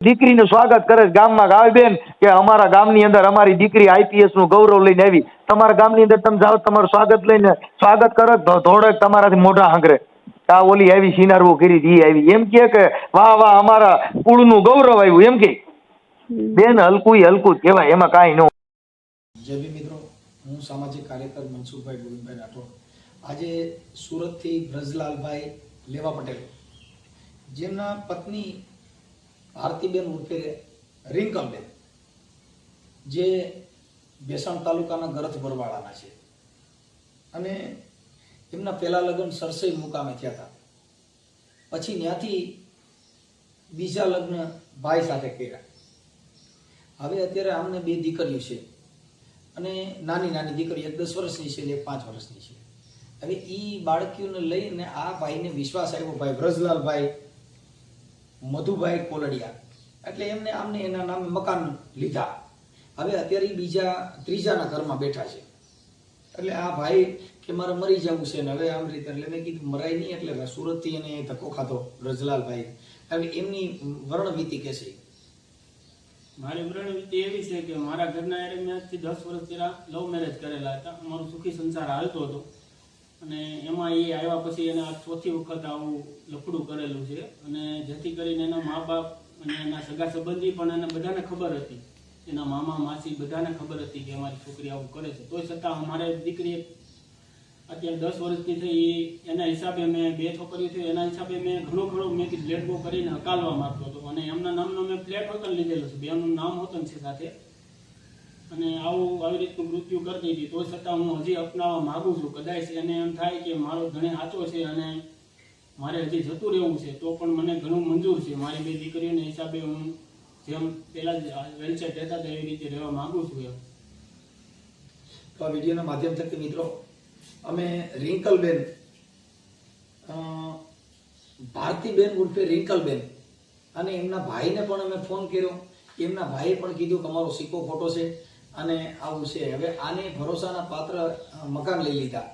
દીકરીનું સ્વાગત કરે છે ગામમાં ગાવે બેન કે અમારા ગામની અંદર અમારી દીકરી આઈપીએસ નું ગૌરવ લઈને આવી. તમારા ગામની અંદર તમે જાઓ તમારું સ્વાગત લઈને સ્વાગત કરો થોડેક તમારાથી મોઢા હાંકરે આ ઓલી આવી સિનારવું કરી ઈ આવી એમ કે વાહ વાહ અમારા કુળનું ગૌરવ આવ્યું એમ કે બેન હલકું કહેવાય એમાં કાંઈ ન. જય ભીમ મિત્રો, હું સામાજિક કાર્યકર મનસુખભાઈ ગોવિંદભાઈ રાઠોડ. આજે સુરતથી બ્રજરાલભાઈ લેવા પટેલ જેમના પત્ની ભારતીબેન ઉર્ફે રિંકલબેન જે ભેસાણ તાલુકાના ગરથ બરવાળાના છે અને એમના પહેલા લગ્ન સરસઈ મુકામે થયા હતા. પછી ત્યાંથી બીજા લગ્ન ભાઈ સાથે કર્યા. હવે અત્યારે આમને 2 દીકરીઓ છે અને નાની દીકરી એક 10 વર્ષની છે ને એક 5 વર્ષની છે. હવે એ બાળકીઓને લઈને આ ભાઈને વિશ્વાસ આવ્યો, ભાઈ બ્રજરાલભાઈ મધુભાઈ કોલડિયા, એટલે એમને આમને એના નામે મકાન લીધા. હવે અત્યારે ત્રીજાના ઘરમાં બેઠા છે. એટલે આ ભાઈ કે મારે મરી જવું છે ને હવે આમ રીતે, એટલે મેં કીધું મરાય નહીં, એટલે સુરતથી એને ધક્કો ખાધો બ્રજરાલભાઈ. હવે એમની વર્ણવીતિ કે છે. મારી વર્ણવીતિ એવી છે કે મારા ઘરના એરે મેં આજથી 10 વર્ષ પહેલા લવ મેરેજ કરેલા હતા. અમારો સુખી સંસાર હાલતો હતો અને એમાં એ આવ્યા પછી એને આ ચોથી વખત આવું લફડું કરેલું છે. અને જેથી કરીને એના મા બાપ અને એના સગા સંબંધી પણ એને બધાને ખબર હતી, એના મામા માસી બધાને ખબર હતી કે અમારી છોકરી આવું કરે છે. તોય છતાં અમારે દીકરી અત્યારે 10 વર્ષથી થઈ, એના હિસાબે મેં 2 છોકરીઓ થઈ, એના હિસાબે મેં ઘણું મેં બ્લેડ બો કરીને હકાલવા માંગતો હતો અને એમના નામનો મેં ફ્લેટ હોતન લીધેલો છે, બેનું નામ હોતન છે સાથે. અને આવી રીતનું મૃત્યુ કરતી હતી. તો છતાં હું હજી અપનાવવા માંગુ છું. કદાચ એને એમ થાય કે મારો ધણી સાચો છે અને મારે હજી જતું રહેવું છે તો પણ મને ઘણું મંજૂર છે. મારી 2 દીકરીઓના હિસાબે હું જેમ પહેલા જ વેલસેટ રહેતા હતા એવી રીતે રહેવા માંગુ છું. એમ તો આ વિડીયોના માધ્યમ થકી મિત્રો અમે રિંકલબેન ભારતીબેન ઉર્ફે રિંકલબેન અને એમના ભાઈને પણ અમે ફોન કર્યો. એમના ભાઈએ પણ કીધું કે અમારો સિક્કો ખોટો છે અને આવું છે. હવે આને ભરોસાના પાત્ર મકાન લઈ લીધા,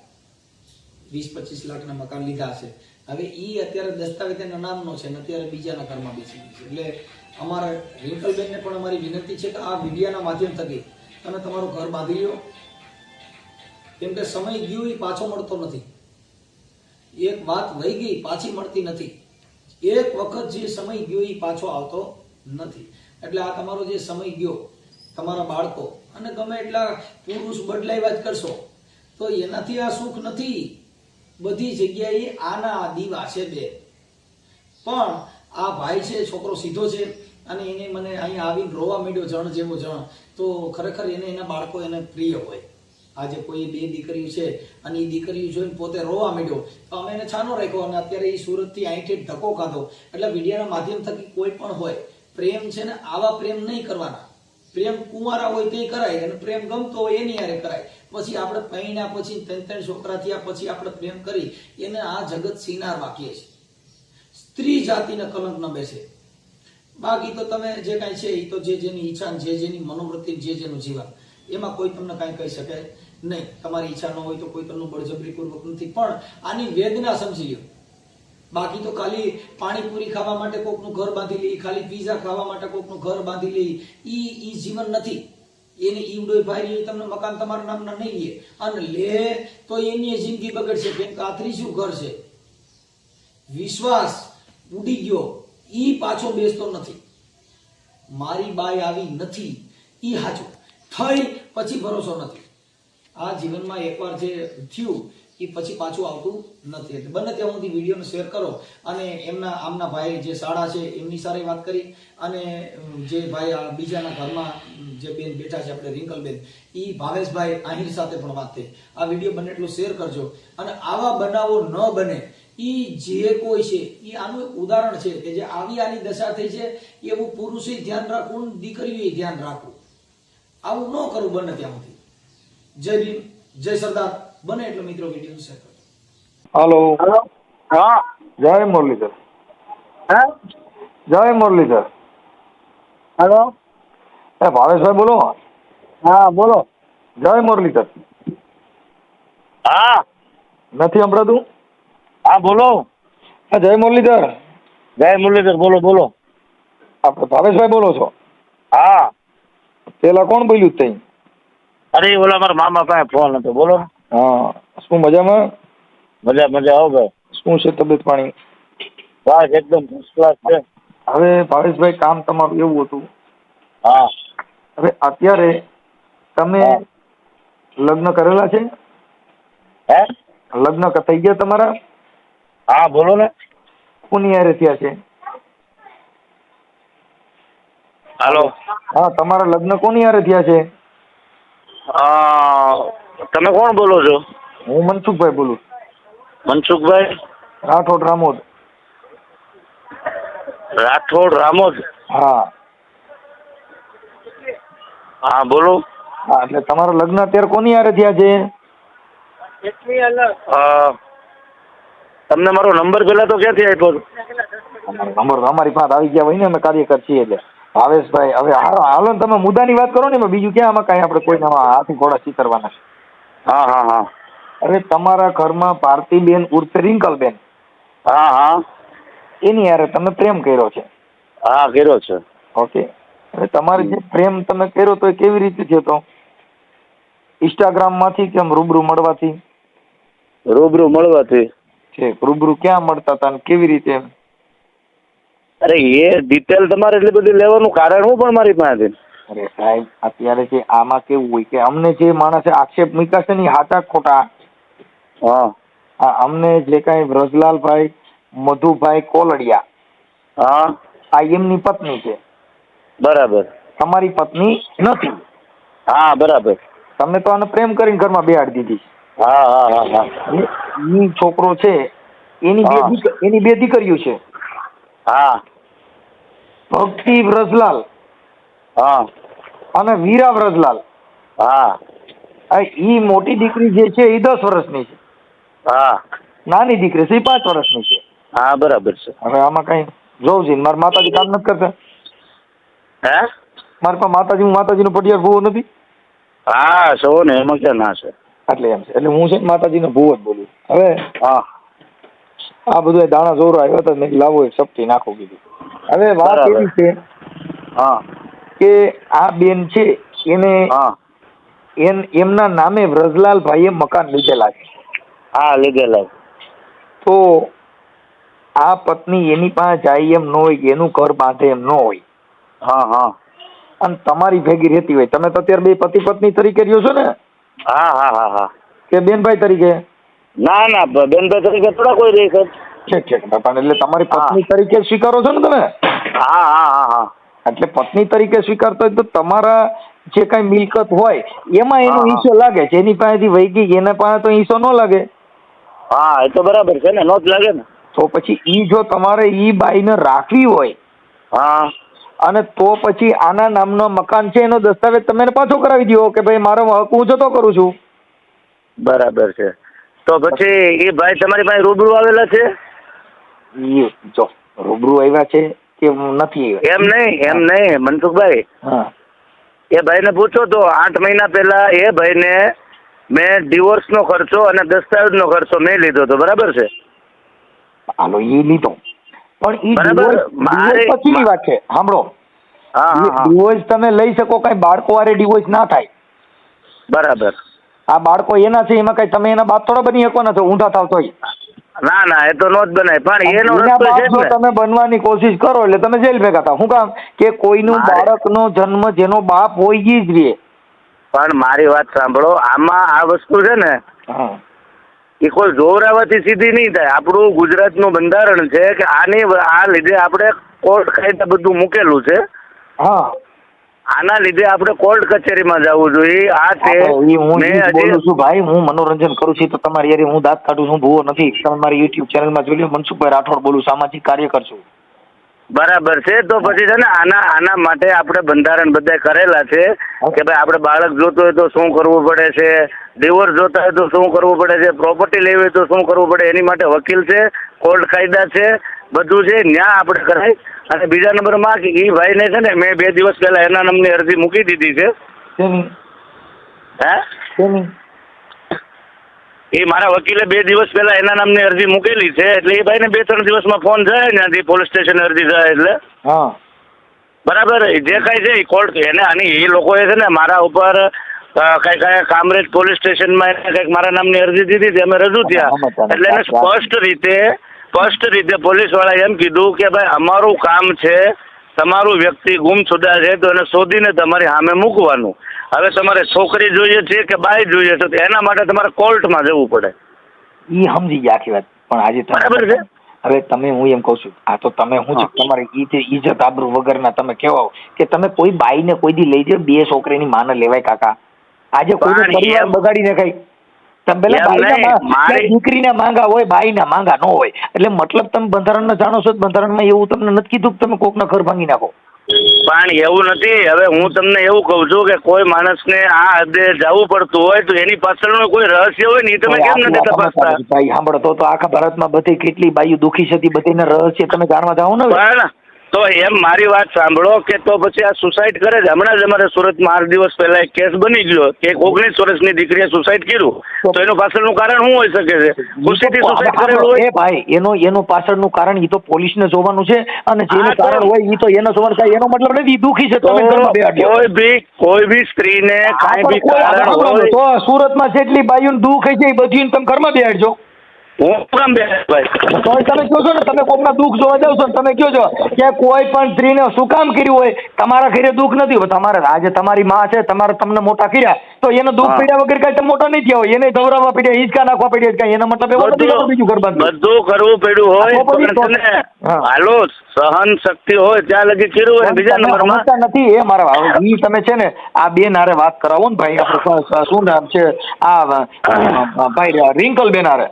20-25 લાખના મકાન લીધા છે. હવે એ અત્યારે દસ્તાવેજ એના નામનો છે અને અત્યારે બીજાના ઘરમાં બેસી ગઈ છે. એટલે અમારા રિંકલબેનને પણ અમારી વિનંતી છે કે આ વિડીયોના માધ્યમ થકી તમે તમારું ઘર બાંધી લો, કેમ કે સમય ગયો એ પાછો મળતો નથી. એક વાત વહી ગઈ પાછી મળતી નથી. એક વખત જે સમય ગયો એ પાછો આવતો નથી. એટલે આ તમારો જે સમય ગયો, તમારા બાળકો અને ગમે એટલા પુરુષ બદલાવ્યા જ કરશો તો એનાથી આ સુખ નથી. બધી જગ્યાએ આના દીવા છે 2. પણ આ ભાઈ છે, છોકરો સીધો છે અને એને મને અહીંયા આવીને રોવા માંડ્યો જણ જેવો જણ. તો ખરેખર એને એના બાળકો એને પ્રિય હોય. આજે કોઈ 2 દીકરીઓ છે અને એ દીકરીઓ જોઈને પોતે રોવા માંડ્યો તો અમે એને છાનો રાખ્યો અને અત્યારે એ સુરતથી અહીંથી ધક્કો ખાધો. એટલે વિડીયોના માધ્યમ થકી કોઈ પણ હોય, પ્રેમ છે ને આવા પ્રેમ નહીં કરવાના. પ્રેમ કુંવારા હોય તે કરાય અને પ્રેમ ગમતો હોય એની હારે કરાય. પછી આપણે પૈણ્યા પછી 3 છોકરા થયા પછી આપણે પ્રેમ કરી એને આ જગત સિનાર વાક્ય છે. સ્ત્રી જાતિને કલંક ન બેસે. બાકી તો તમે જે કાંઈ છે એ તો જે જેની ઈચ્છા, જે જેની મનોવૃત્તિ, જે જેનું જીવન, એમાં કોઈ તમને કાંઈ કહી શકે નહીં. તમારી ઈચ્છા ન હોય તો કોઈ તમને બળજબરીપૂર્વક નથી, પણ આની વેદના સમજી લો. બાકી તો ખાલી પાણીપુરી ખાવા માટે કોકનું ઘર બાંધી લે, ખાલી પીઝા ખાવા માટે કોકનું ઘર બાંધી લે, ઈ જીવન નથી. એને ઈવડો ભાઈ તમને મકાન તમારા નામના નહીં લે અને લે તો એની જિંદગી બગડશે. કેમ કે આ 3જું ઘર છે. વિશ્વાસ ઉડી ગયો, ઈ પાછો બેસતો નથી. મારી બાઈ આવી નથી ઈ સાચું થઈ પછી ભરોસો નથી. આ જીવનમાં એકવાર જે થયું એ પછી પાછું આવતું નથી. એટલે બને ત્યાં સુધી વિડીયોને શેર કરો અને આમના ભાઈ જે શાળા છે એમની સાથે વાત કરી અને જે ભાઈ આ બીજાના ઘરમાં જે બેન બેઠા છે આપણે રિંકલબેન, એ ભાવેશભાઈ આહિર સાથે પણ વાત થઈ. આ વિડીયો બને એટલું શેર કરજો અને આવા બનાવો ન બને. ઈ જે કોઈ છે એ આનું એક ઉદાહરણ છે કે જે આની દશા થઈ છે એવું પુરુષે ધ્યાન રાખવું, દીકરીઓએ ધ્યાન રાખવું. આવું ન કરવું બને ત્યાં સુધી. જય ભીમ, જય સરદાર. બને એટલો મિત્રો વિડીયો શેર કરજો. હાલો, હા, જય મુરલીધર. હા, જય મુરલીધર. હેલો, ભાવેશભાઈ બોલો. હા બોલો. જય મુરલીધર. હા, નથી સંભળાતું? હા બોલો. જય મુરલીધર. જય મુરલીધર, બોલો બોલો. આપણે ભાવેશભાઈ બોલો છો? હા. પેલા કોણ બોલ્યું તઈ? અરે ઓલા મારા મામા પાસે ફોન હતો, બોલો. હા, શું મજામાં? મજા મજા આવો ભાઈ. શું છે તબિયત પાણી? બસ એકદમ ફર્સ્ટ ક્લાસ છે. હવે ભાવેશભાઈ કામ તમારું એવું હતું, હા. હવે અત્યારે તમે હા. લગ્ન કરેલા છે? હે? લગ્ન થઈ ગયા તમારા? હા બોલો ને. કોની હારે થયા છે? હાલો. હા, તમારા લગ્ન કોની હારે થયા છે? તમે કોણ બોલો છો? હું મનસુખભાઈ બોલું. મનસુખભાઈ રાઠોડ રામોદ. રાઠોડ રામોદ. હા હા બોલો. હા, એટલે તમારા લગ્ન અત્યારે કોની હારે થયા છે? તમને મારો નંબર પેલા તો ક્યાંથી આપ્યો? નંબર અમારી પાસે આવી ગયા હોય ને, અમે કાર્યકર છીએ એટલે. ભાવેશભાઈ, હવે હાલો ને તમે મુદ્દાની વાત કરો ને, એમાં બીજું ક્યાં આમાં કાંઈ આપણે કોઈને હાથી ઘોડા ચીતરવાના છે? હા હા હા. અરે તમારા ઘરમાં ભારતીબેન ઉર્ફે રિંકલબેન, હા હા એની હારે તમે પ્રેમ કર્યો છે. હા કર્યો છે. ઓકે, હવે તમારે જે પ્રેમ તમે કર્યો તો એ કેવી રીતે થયો તો? ઇન્સ્ટાગ્રામ માંથી કેમ રૂબરૂ મળવાથી? રૂબરૂ મળવાથી. છે રૂબરૂ ક્યાં મળતા હતા ને કેવી રીતે? અરે એ ડિટેલ તમારે એટલી બધી લેવાનું કારણ હું પણ મારી પાસે? અરે સાહેબ, અત્યારે જે આમાં કેવું હોય કે અમને જે માણસે આક્ષેપ મૂક્યા છે ને હાચા ખોટા, હા અમને જે કાંઈ વ્રજલાલભાઈ મધુભાઈ કોલડિયા, હા આ એમની પત્ની છે. બરાબર. તમારી પત્ની નથી. હા બરાબર. તમે તો આને પ્રેમ કરીને ઘરમાં બેહાડી દીધી. હા હા હા હા. ઈ છોકરો છે, એની બે દીકરીઓ છે. હા ભક્તિ વ્રજલાલ હા અને વીરા વ્રજલાલ. હા ઈ મોટી દીકરી જે છે એ 10 વર્ષની છે. હા નાની દીકરી છે એ 5 વર્ષની છે. હા બરાબર છે. હવે આમાં કઈ જોઉં છે, મારા માતાજી કામ નથી કરતા. હે? મારી પાસે માતાજીનો પટિયાર ભૂવો નથી. હા છો ને, એમાં ક્યાં ના છે. એટલે એમ છે, એટલે હું છે માતાજીનો ભૂવો જ બોલું. હવે હા આ બધું દાણા જોરો આવ્યો હતો, મેં લાવો એક સપટી નાખો કીધું. હવે વાત બરાબર. એવી છે હા કે આ બેન છે એને હા એમના નામે વ્રજલાલ ભાઈએ મકાન લીધેલા છે. હા લીધેલા. તો આ પત્ની એની પાસે જાય એમ ન હોય, એનું ઘર બાંધે એમ ન હોય, હા હા અને તમારી ભેગી રહેતી હોય. તમે તો અત્યારે બે પતિ પત્ની તરીકે રહ્યો છો ને? હા હા હા હા. કે બેનભાઈ તરીકે? ના ના બેનભાઈ તરીકે થોડા કોઈ રહી છે. છે બાપા, એટલે તમારી હા પત્ની તરીકે સ્વીકારો છો ને તમે? હા હા હા હા. એટલે પત્ની તરીકે સ્વીકારતા હોય તો તમારા જે કઈ મિલકત હોય એમાં એનો હા હા હિસ્સો લાગે. જેની પાસેથી વહી ગઈ એના પાસે તો હિસ્સો ન લાગે. હા એ તો બરાબર છે ને, નો જ લાગે ને. તો પછી ઈ જો તમારે ઈ બાઈને રાખવી હોય, હા અને તો પછી આના નામનો મકાન છે એનો દસ્તાવેજ તમે એને પાછો કરાવી દો કે ભાઈ મારો હક હું જતો કરું છું. બરાબર છે. તો પછી એ ભાઈ તમારી પાસે રૂબરૂ આવેલા છે? ઈ જો રૂબરૂ આવ્યા છે કે નથી આવ્યા? એમ નહીં મનસુખભાઈ, હા, એ ભાઈને પૂછો તો 8 મહિના પહેલા એ ભાઈને મેં ડિવોર્સનો ખર્ચો અને દસ્તાવેજનો ખર્ચો મેં લીધો હતો, બરાબર છે? હાલો એ લીધો, પણ ઈ બરાબર. ડિવોર્સ પછીની વાત છે. સાંભળો, હા હા હા ડિવોર્સ તમે લઈ શકો, કઈ બાળકો હારે ડિવોર્સ ના થાય. બરાબર. આ બાળકો એના છે, એમાં કઈ તમે એના બાપ થોડા બની શકવાના છો ઊંધા થાવ તોય. ના ના એ તો નો જ બનાય, પણ એનો એના રસ્તો છે બાપ જ જો ને. તમે બનવાની કોશિશ કરો એટલે તમે જેલ ભેગા થાવ. શું કામ કે કોઈનું બાળકનો જન્મ જેનો બાપ હોય ઈ જ રહે. પણ મારી વાત સાંભળો, આમાં આ વસ્તુ છે ને હા, એ કોઈ જોરાવાથી સીધી નહીં થાય. આપણું ગુજરાતનું બંધારણ છે કે આ લીધે આપણે કોર્ટ કાયદા બધું મૂકેલું છે. હા, આના લીધે આપણે કોર્ટ કચેરીમાં જવું જોઈએ. આ તે હું મેં ઈ જ બોલું હજી છું ભાઈ, હું મનોરંજન કરું છું તો તમારી યાર હું દાંત કાઢું છું, ભૂવો નથી. તમે મારી યુટ્યુબ ચેનલમાં જોઈ લો, મનસુખભાઈ રાઠોડ બોલું, સામાજિક કાર્યકર છું. બરાબર છે. તો પછી છે ને આના માટે આપણે બંધારણ બધા કરેલા છે કે ભાઈ આપણે બાળક જોતો હોય તો શું કરવું પડે છે, ડિવોર્સ જોતા હોય તો શું કરવું પડે છે, પ્રોપર્ટી લેવી હોય તો શું કરવું પડે, એની માટે વકીલ છે, કોર્ટ કાયદા છે, બધું છે. ન્યા આપણે કરાય. અને બીજા નંબરમાં કે એ ભાઈને છે ને મેં 2 દિવસ પહેલા એના નામની અરજી મૂકી દીધી છે. શેની? હે? શેની? એ મારા વકીલે 2 દિવસ પહેલા એના નામની અરજી મૂકેલી છે. એટલે એ ભાઈને 2-3 દિવસમાં ફોન જાય ત્યાંથી પોલીસ સ્ટેશન અરજી જાય એટલે. હા, બરાબર જે કઈ છે કોર્ટ એને આની એ લોકોએ છે ને મારા ઉપર કઈ કામરેજ પોલીસ સ્ટેશનમાં એને કંઈક મારા નામની અરજી દીધી હતી, અમે રજૂ થયા એટલે એને સ્પષ્ટ રીતે પોલીસવાળાએ એમ કીધું કે ભાઈ અમારું કામ છે તમારું વ્યક્તિ ગુમશુદા છે તો એને શોધીને તમારી સામે મૂકવાનું. હવે તમારે છોકરી જોઈએ છે કે બાઈ જોઈએ છે તો એના માટે તમારે કોર્ટમાં જવું પડે. ઈ સમજી ગયા આખી વાત, પણ આજે બરાબર છે. હવે તમે હું એમ કહું છું આ તો તમે હું છે તમારી ઇજ્જત આબરૂ વગરના તમે કેવા કે તમે કોઈ બાઈને કોઈ દી લઈ જાઓ, 2 છોકરીની માને લેવાય કાકા? આજે કોઈ પરિવાર બગાડી નખાય? તમે પેલા દીકરીના માંગા હોય, બાઈના માંગા ન હોય, એટલે મતલબ તમે બંધારણને જાણો છો, બંધારણમાં એવું તમને નથી કીધું કે તમે કોકના ઘર ભાંગી નાખો? પણ એવું નથી. હવે હું તમને એવું કહું છું કે કોઈ માણસને આ હદે જવું પડતું હોય તો એની પાછળનું કોઈ રહસ્ય હોય ને એ તમે કેમ નથી તપાસતા? ભાઈ સાંભળો તો આખા ભારતમાં બધી કેટલી બાઈઓ દુખી છે બધાના રહસ્ય તમે જાણવા જાઓ ને. પણ તો એમ મારી વાત સાંભળો કે તો પછી આ સુસાઇડ કરે છે. હમણાં જ અમારે સુરતમાં 8 દિવસ પહેલા એક કેસ બની ગયો કે એક 19 વર્ષની દીકરીએ સુસાઇડ કર્યું, તો એનું પાછળનું કારણ શું હોઈ શકે છે? ખુશીથી સુસાઇડ કરેલું હોય. ભાઈ એનું પાછળનું કારણ એ તો પોલીસને જોવાનું છે, અને જેનું કારણ હોય એ તો એને જોવાનું થાય. એનો મતલબ નથી દુખી છે તમે ઘરમાં બેહાડ્યો. કોઈ બી સ્ત્રીને કાંઈ બી કારણ હોય તો સુરતમાં જેટલી બાઈઓને દુઃખ છે એ બધી તમે ઘરમાં બેહાડજો. હું કેમ ભાઈ તો તમે કહો છો ને તમે કોઈના દુઃખ જોવા જાવ છો ને તમે કહો છો કે કોઈ પણ સ્ત્રીને શું કામ કર્યું હોય, તમારા ઘરે દુઃખ નથી હોય, તમારે આજે તમારી માં છે, તમારે તમને મોટા કર્યા તો એને દુઃખ પીડ્યા વગર કઈ તમે મોટા નહીં થયા હોય, એને ધવરાવવા પડ્યા, હિંચકા નાખવા પડ્યા કઈ, એનો મતલબ એવો નથી કે બીજું ઘર બધું કરવું પડ્યું હોય. હાલો સહન શક્તિ હોય ત્યાં લગી કર્યું હોય. બીજા નંબરમાં નથી એ મારા ઈ તમે છે ને આ બેન હારે વાત કરાવો ને ભાઈ, આપણે શું નામ છે આ ભાઈ રિંકલ બેન હારે,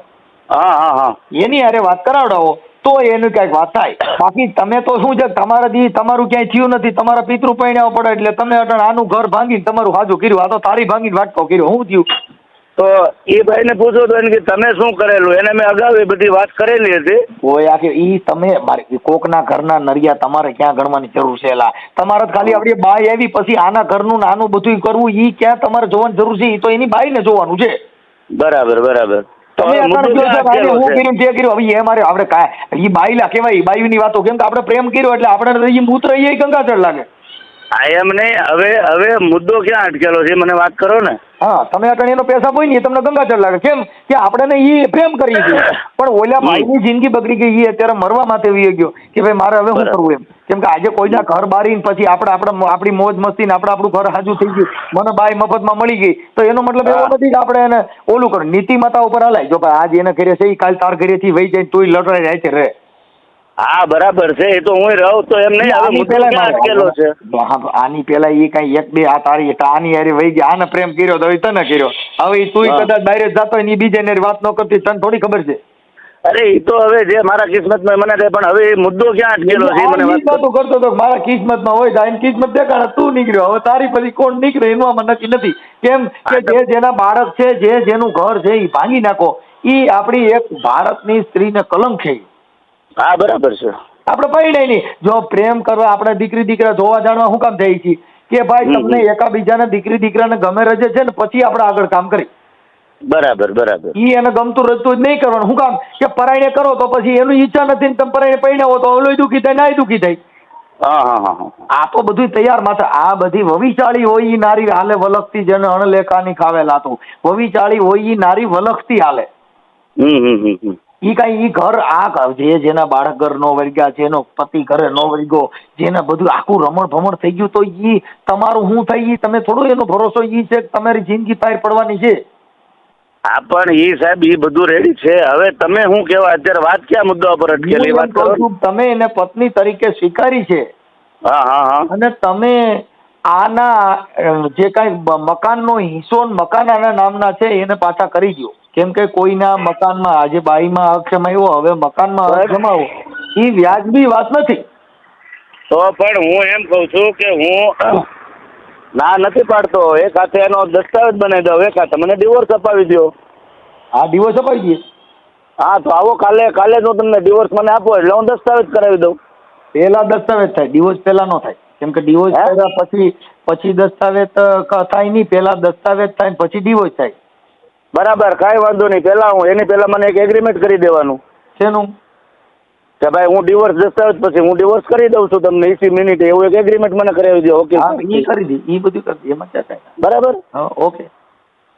હા એની હારે વાત કરાવડાવો તો એનું કઈક વાત થાય. બાકી તમે તો શું છે તમારાથી તમારું ક્યાંય થયું નથી, તમારા પિતૃ પૈણાવ પડે એટલે તમે અટણ આનું ઘર ભાંગીને તમારું હાજુ કર્યું, આ તો તારી ભાંગીને વાટકો કર્યો, શું થયું? તો એ ભાઈને પૂછો તો એને કે તમે શું કરેલું, એને મેં અગાઉ એ બધી વાત કરેલી હતી. કોઈ આખી ઈ તમે મારી કોકના ઘરના નરિયા તમારે ક્યાં ગણવાની જરૂર છે? એલા તમારે ખાલી આપણી બાઈ આવી પછી આના ઘરનું ને આનું બધું કરવું ઈ ક્યાં તમારે જોવાની જરૂર છે? ઈ તો એની બાઈને જોવાનું છે. બરાબર તમે હું કર્યું તે કર્યું, હવે એ મારે આપણે કાંઈ ઈ બાઈલા કહેવાય, બાયુની વાતો કેમ કે આપણે પ્રેમ કર્યો એટલે આપણે મૂત્ર એ ગંગાજળ લાગે. એમ નહીં. હવે મુદ્દો ક્યાં અટકેલો છે મને વાત કરો ને. હા તમે અટણ એનો પૈસા કોઈ નહીં તમને ગંગાજળ લાગે, કેમ કે આપણે એ પ્રેમ કરી છે, પણ ઓલા ભાઈની જિંદગી બગડી ગઈ, એ અત્યારે મરવા માટે વી ગયો કે ભાઈ મારે હવે શું કરવું એમ. કેમ કે આજે કોઈના ઘર બારીને પછી આપણી મોજ મસ્તી ને આપણું ઘર હાજુ થઈ ગયું, મને બાઈ મફતમાં મળી ગઈ, તો એનો મતલબ એવો નથી કે આપણે એને ઓલું કરો. નીતિમત્તા ઉપર હલાય જો ભાઈ આજ એને ઘરે છે કાલ તાર ઘરેથી વહી જાય તોય લડાઈ જાય છે રે. હા બરાબર છે, એ તો હું રહું તો એમ નહીં. હવે મુદ્દો ક્યાં અટકેલો છે? આની પેલા એ કઈ 1-2 આ તારી આની હારે વહી ગયા, આને પ્રેમ કર્યો તો તને કર્યો, હવે તું કદાચ બહાર જતો હોય ને બીજાને વાત ન કરતી તને થોડી ખબર છે? અરે એ તો હવે જે મારા કિસ્મતમાં મને થાય, પણ હવે મુદ્દો ક્યાં અટકેલો છે મને વાત કરતો તો મારા કિસ્મતમાં હોય તો એની કિસ્મત દેખાડે, તું નીકળ્યો, હવે તારી પછી કોણ નીકળે એનું આમાં નક્કી નથી. કેમ કે જે જેના બાળક છે, જે જેનું ઘર છે એ ભાંગી નાખો, એ આપણી એક ભારતની સ્ત્રીને કલંક છે. હા બરાબર છે. આપણે પરિણાય નહીં. જો પ્રેમ કરવા આપણે દીકરી દીકરા જોવા જાણવા શું કામ થઈ છીએ કે ભાઈ તમને એકાબીજાને દીકરી દીકરાને ગમે રજે છે ને પછી આપણે આગળ કામ કરી. બરાબર ઈ એને ગમતું રજતું જ નહીં કરવાનું. શું કામ કે પરાયણે કરો તો પછી એનું ઈચ્છા નથી ને તમે પરાયણે પરિણાવો તો ઓલોય દુઃખી થાય નાય દુઃખી થાય. હા આ તો બધું તૈયાર માથે. આ બધી વવિચાળી હોય ઈ નારી હાલે વલખતી, જેને અણલેખાની ખાવેલા હતું. વવિચાળી હોય ઈ નારી વલખતી હાલે. ઈ કઈ ઈ ઘર આ જેના બાળક ઘર નો વર્ગ્યા, જેનો પતિ ઘરે નો વર્ગ્યો, જેને બધું આખું રમણ ભમણ થઈ ગયું, તો ઈ તમારું શું થાય ઈ તમે થોડું એનો ભરોસો ઈ છે તમારી જિંદગી પાર પડવાની છે. હા પણ ઈ સાહેબ ઈ બધું રેડી છે. હવે તમે શું કહેવા અત્યારે વાત ક્યાં મુદ્દા પર અટકેલી વાત કરો? તમે એને પત્ની તરીકે સ્વીકારી છે. હા અને તમે આના જે કઈ મકાનનો હિસ્સો મકાન આના નામના છે એને પાછા કરી દો. કેમ કે કોઈના મકાનમાં આજે બાઈમાં હક જમાવ્યો, હવે મકાનમાં હક જમાવો એ વ્યાજબી વાત નથી. તો પણ હું એમ કઉ છું કે હું ના નથી પાડતો. એક હાથે એનો દસ્તાવેજ બનાવી દો, એક હાથે મને ડિવોર્સ અપાવી દો. હા ડિવોર્સ અપાવી દઈએ. હા તો આવો કાલે જ હું તમને ડિવોર્સ મને આપો એટલે હું દસ્તાવેજ કરાવી દઉં. પહેલા દસ્તાવેજ થાય, ડિવોર્સ પહેલા નો થાય. કેમ કે ડિવોર્સ કર્યા પછી દસ્તાવેજ થાય નહીં, પહેલા દસ્તાવેજ થાય પછી ડિવોર્સ થાય. બરાબર, કાંઈ વાંધો નહીં. પહેલા મને એક એગ્રીમેન્ટ કરી દેવાનું. શેનું? કે ભાઈ હું ડિવોર્સ દસ્તાવેજ પછી હું ડિવોર્સ કરી દઉં છું તમને 20 મિનિટે, એવું એક એગ્રીમેન્ટ મને કરાવી દો. ઓકે, હા એ કરી દી, એ બધું કરી દી, એમાં ક્યાં કાંઈ. બરાબર. હા ઓકે.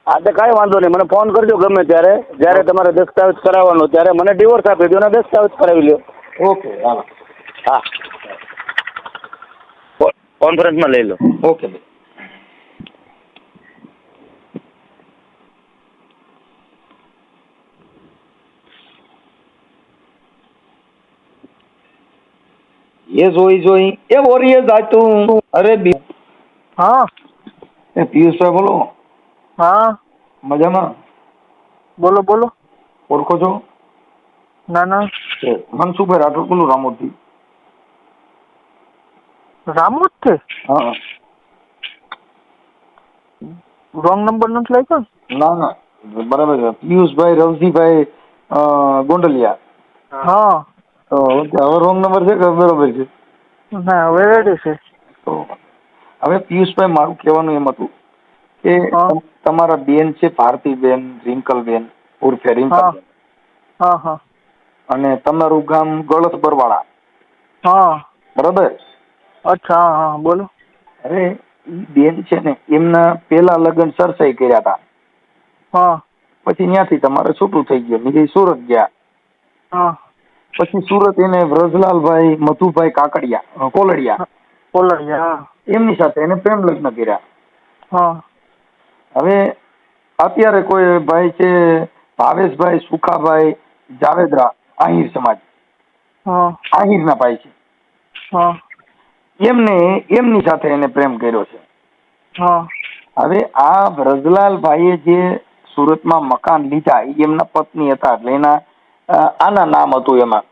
હા તો કાંઈ વાંધો નહીં, મને ફોન કરજો ગમે ત્યારે, જ્યારે તમારે દસ્તાવેજ કરાવવાનો ત્યારે મને ડિવોર્સ આપી દો અને દસ્તાવેજ કરાવી લો. ઓકે હાલો. હા, કોન્ફરન્સમાં લઈ લો. ઓકે ભાઈ. એ જોઈ એ વોરીએ જાતું. અરે હા એ પિયુષભાઈ બોલો. હા મજામાં? બોલો બોલો. ઓળખો છો? ના ના. મનસુખભાઈ રાઠોડ બોલું, રામોદથી. રામુ જ છે? હા. રોંગ નંબર નથી લખ્યો? ના ના બરાબર છે. પિયુષભાઈ રવજીભાઈ ગોંડલિયા. હા. તો હવે રોંગ નંબર છે કે બરોબર છે? ના હવે રેડી છે. તો હવે પિયુષભાઈ મારું કહેવાનું એમ હતું કે હા. તમારા બેન છે ભારતીબેન રિંકલબેન ઉર્ફે હા રિંકલબેન, હા હા અને તમારું ગામ ગળત બરવાળા, હા. બરાબર? અચ્છા હા હા બોલો. અરે ઈ બેન છે ને, એમના પેલા લગ્ન સરસાઈ કર્યા હતા, હા પછી ત્યાંથી તમારે છૂટું થઈ ગયું, બીજે સુરત ગયા. હા. પછી સુરત એને વ્રજલાલભાઈ મધુભાઈ કાકડિયા કોલડિયા કોલડિયા. એમની સાથે એને પ્રેમ લગ્ન કર્યા. હા હવે અત્યારે કોઈ ભાઈ છે ભાવેશભાઈ સુખાભાઈ જાવેદરા, આહિર સમાજ, હા આહિરના ભાઈ છે, હા એમની સાથે એને પ્રેમ કર્યો છે. હા હવે આ વ્રજલાલભાઈએ જે સુરતમાં મકાન લીધા એ એમના પત્ની હતા, એટલે એના આના નામ હતું એમાં.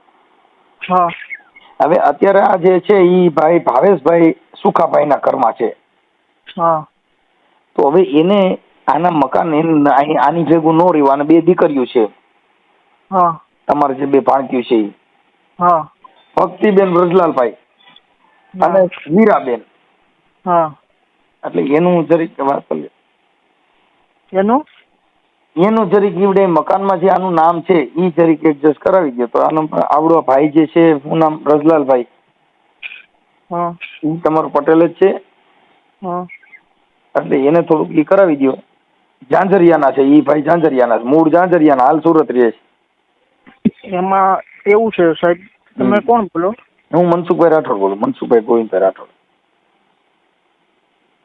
હા હવે અત્યારે આ જે છે એ ભાઈ ભાવેશભાઈ સુખાભાઈના ઘરમાં છે. હા. તો હવે એને આના મકાન આની ભેગું ન રહ્યું, અને બે દીકરીઓ છે હા તમારે જે બે ભાણકીઓ છે એ હા ભક્તિબેન વ્રજલાલભાઈ અને મીરાબેન. હા. એટલે એનું જરીક વાત કરીએ, એનું જરીક ઈવડે મકાનમાં જે આનું નામ છે એ જરીક એડજસ્ટ કરાવી દો. તો આનો આવડો ભાઈ જે છે, શું નામ, વ્રજલાલભાઈ, હા એ તમારો પટેલ જ છે, હા. એટલે એને થોડુંક એ કરાવી દો. ઝાંઝરિયાના છે એ ભાઈ, ઝાંઝરિયાના છે, મૂળ ઝાંઝરિયાના, હાલ સુરત રહે છે. એમાં એવું છે સાહેબ, તમે કોણ બોલો? હું મનસુખભાઈ રાઠોડ બોલું, મનસુખભાઈ ગોવિંદભાઈ રાઠોડ.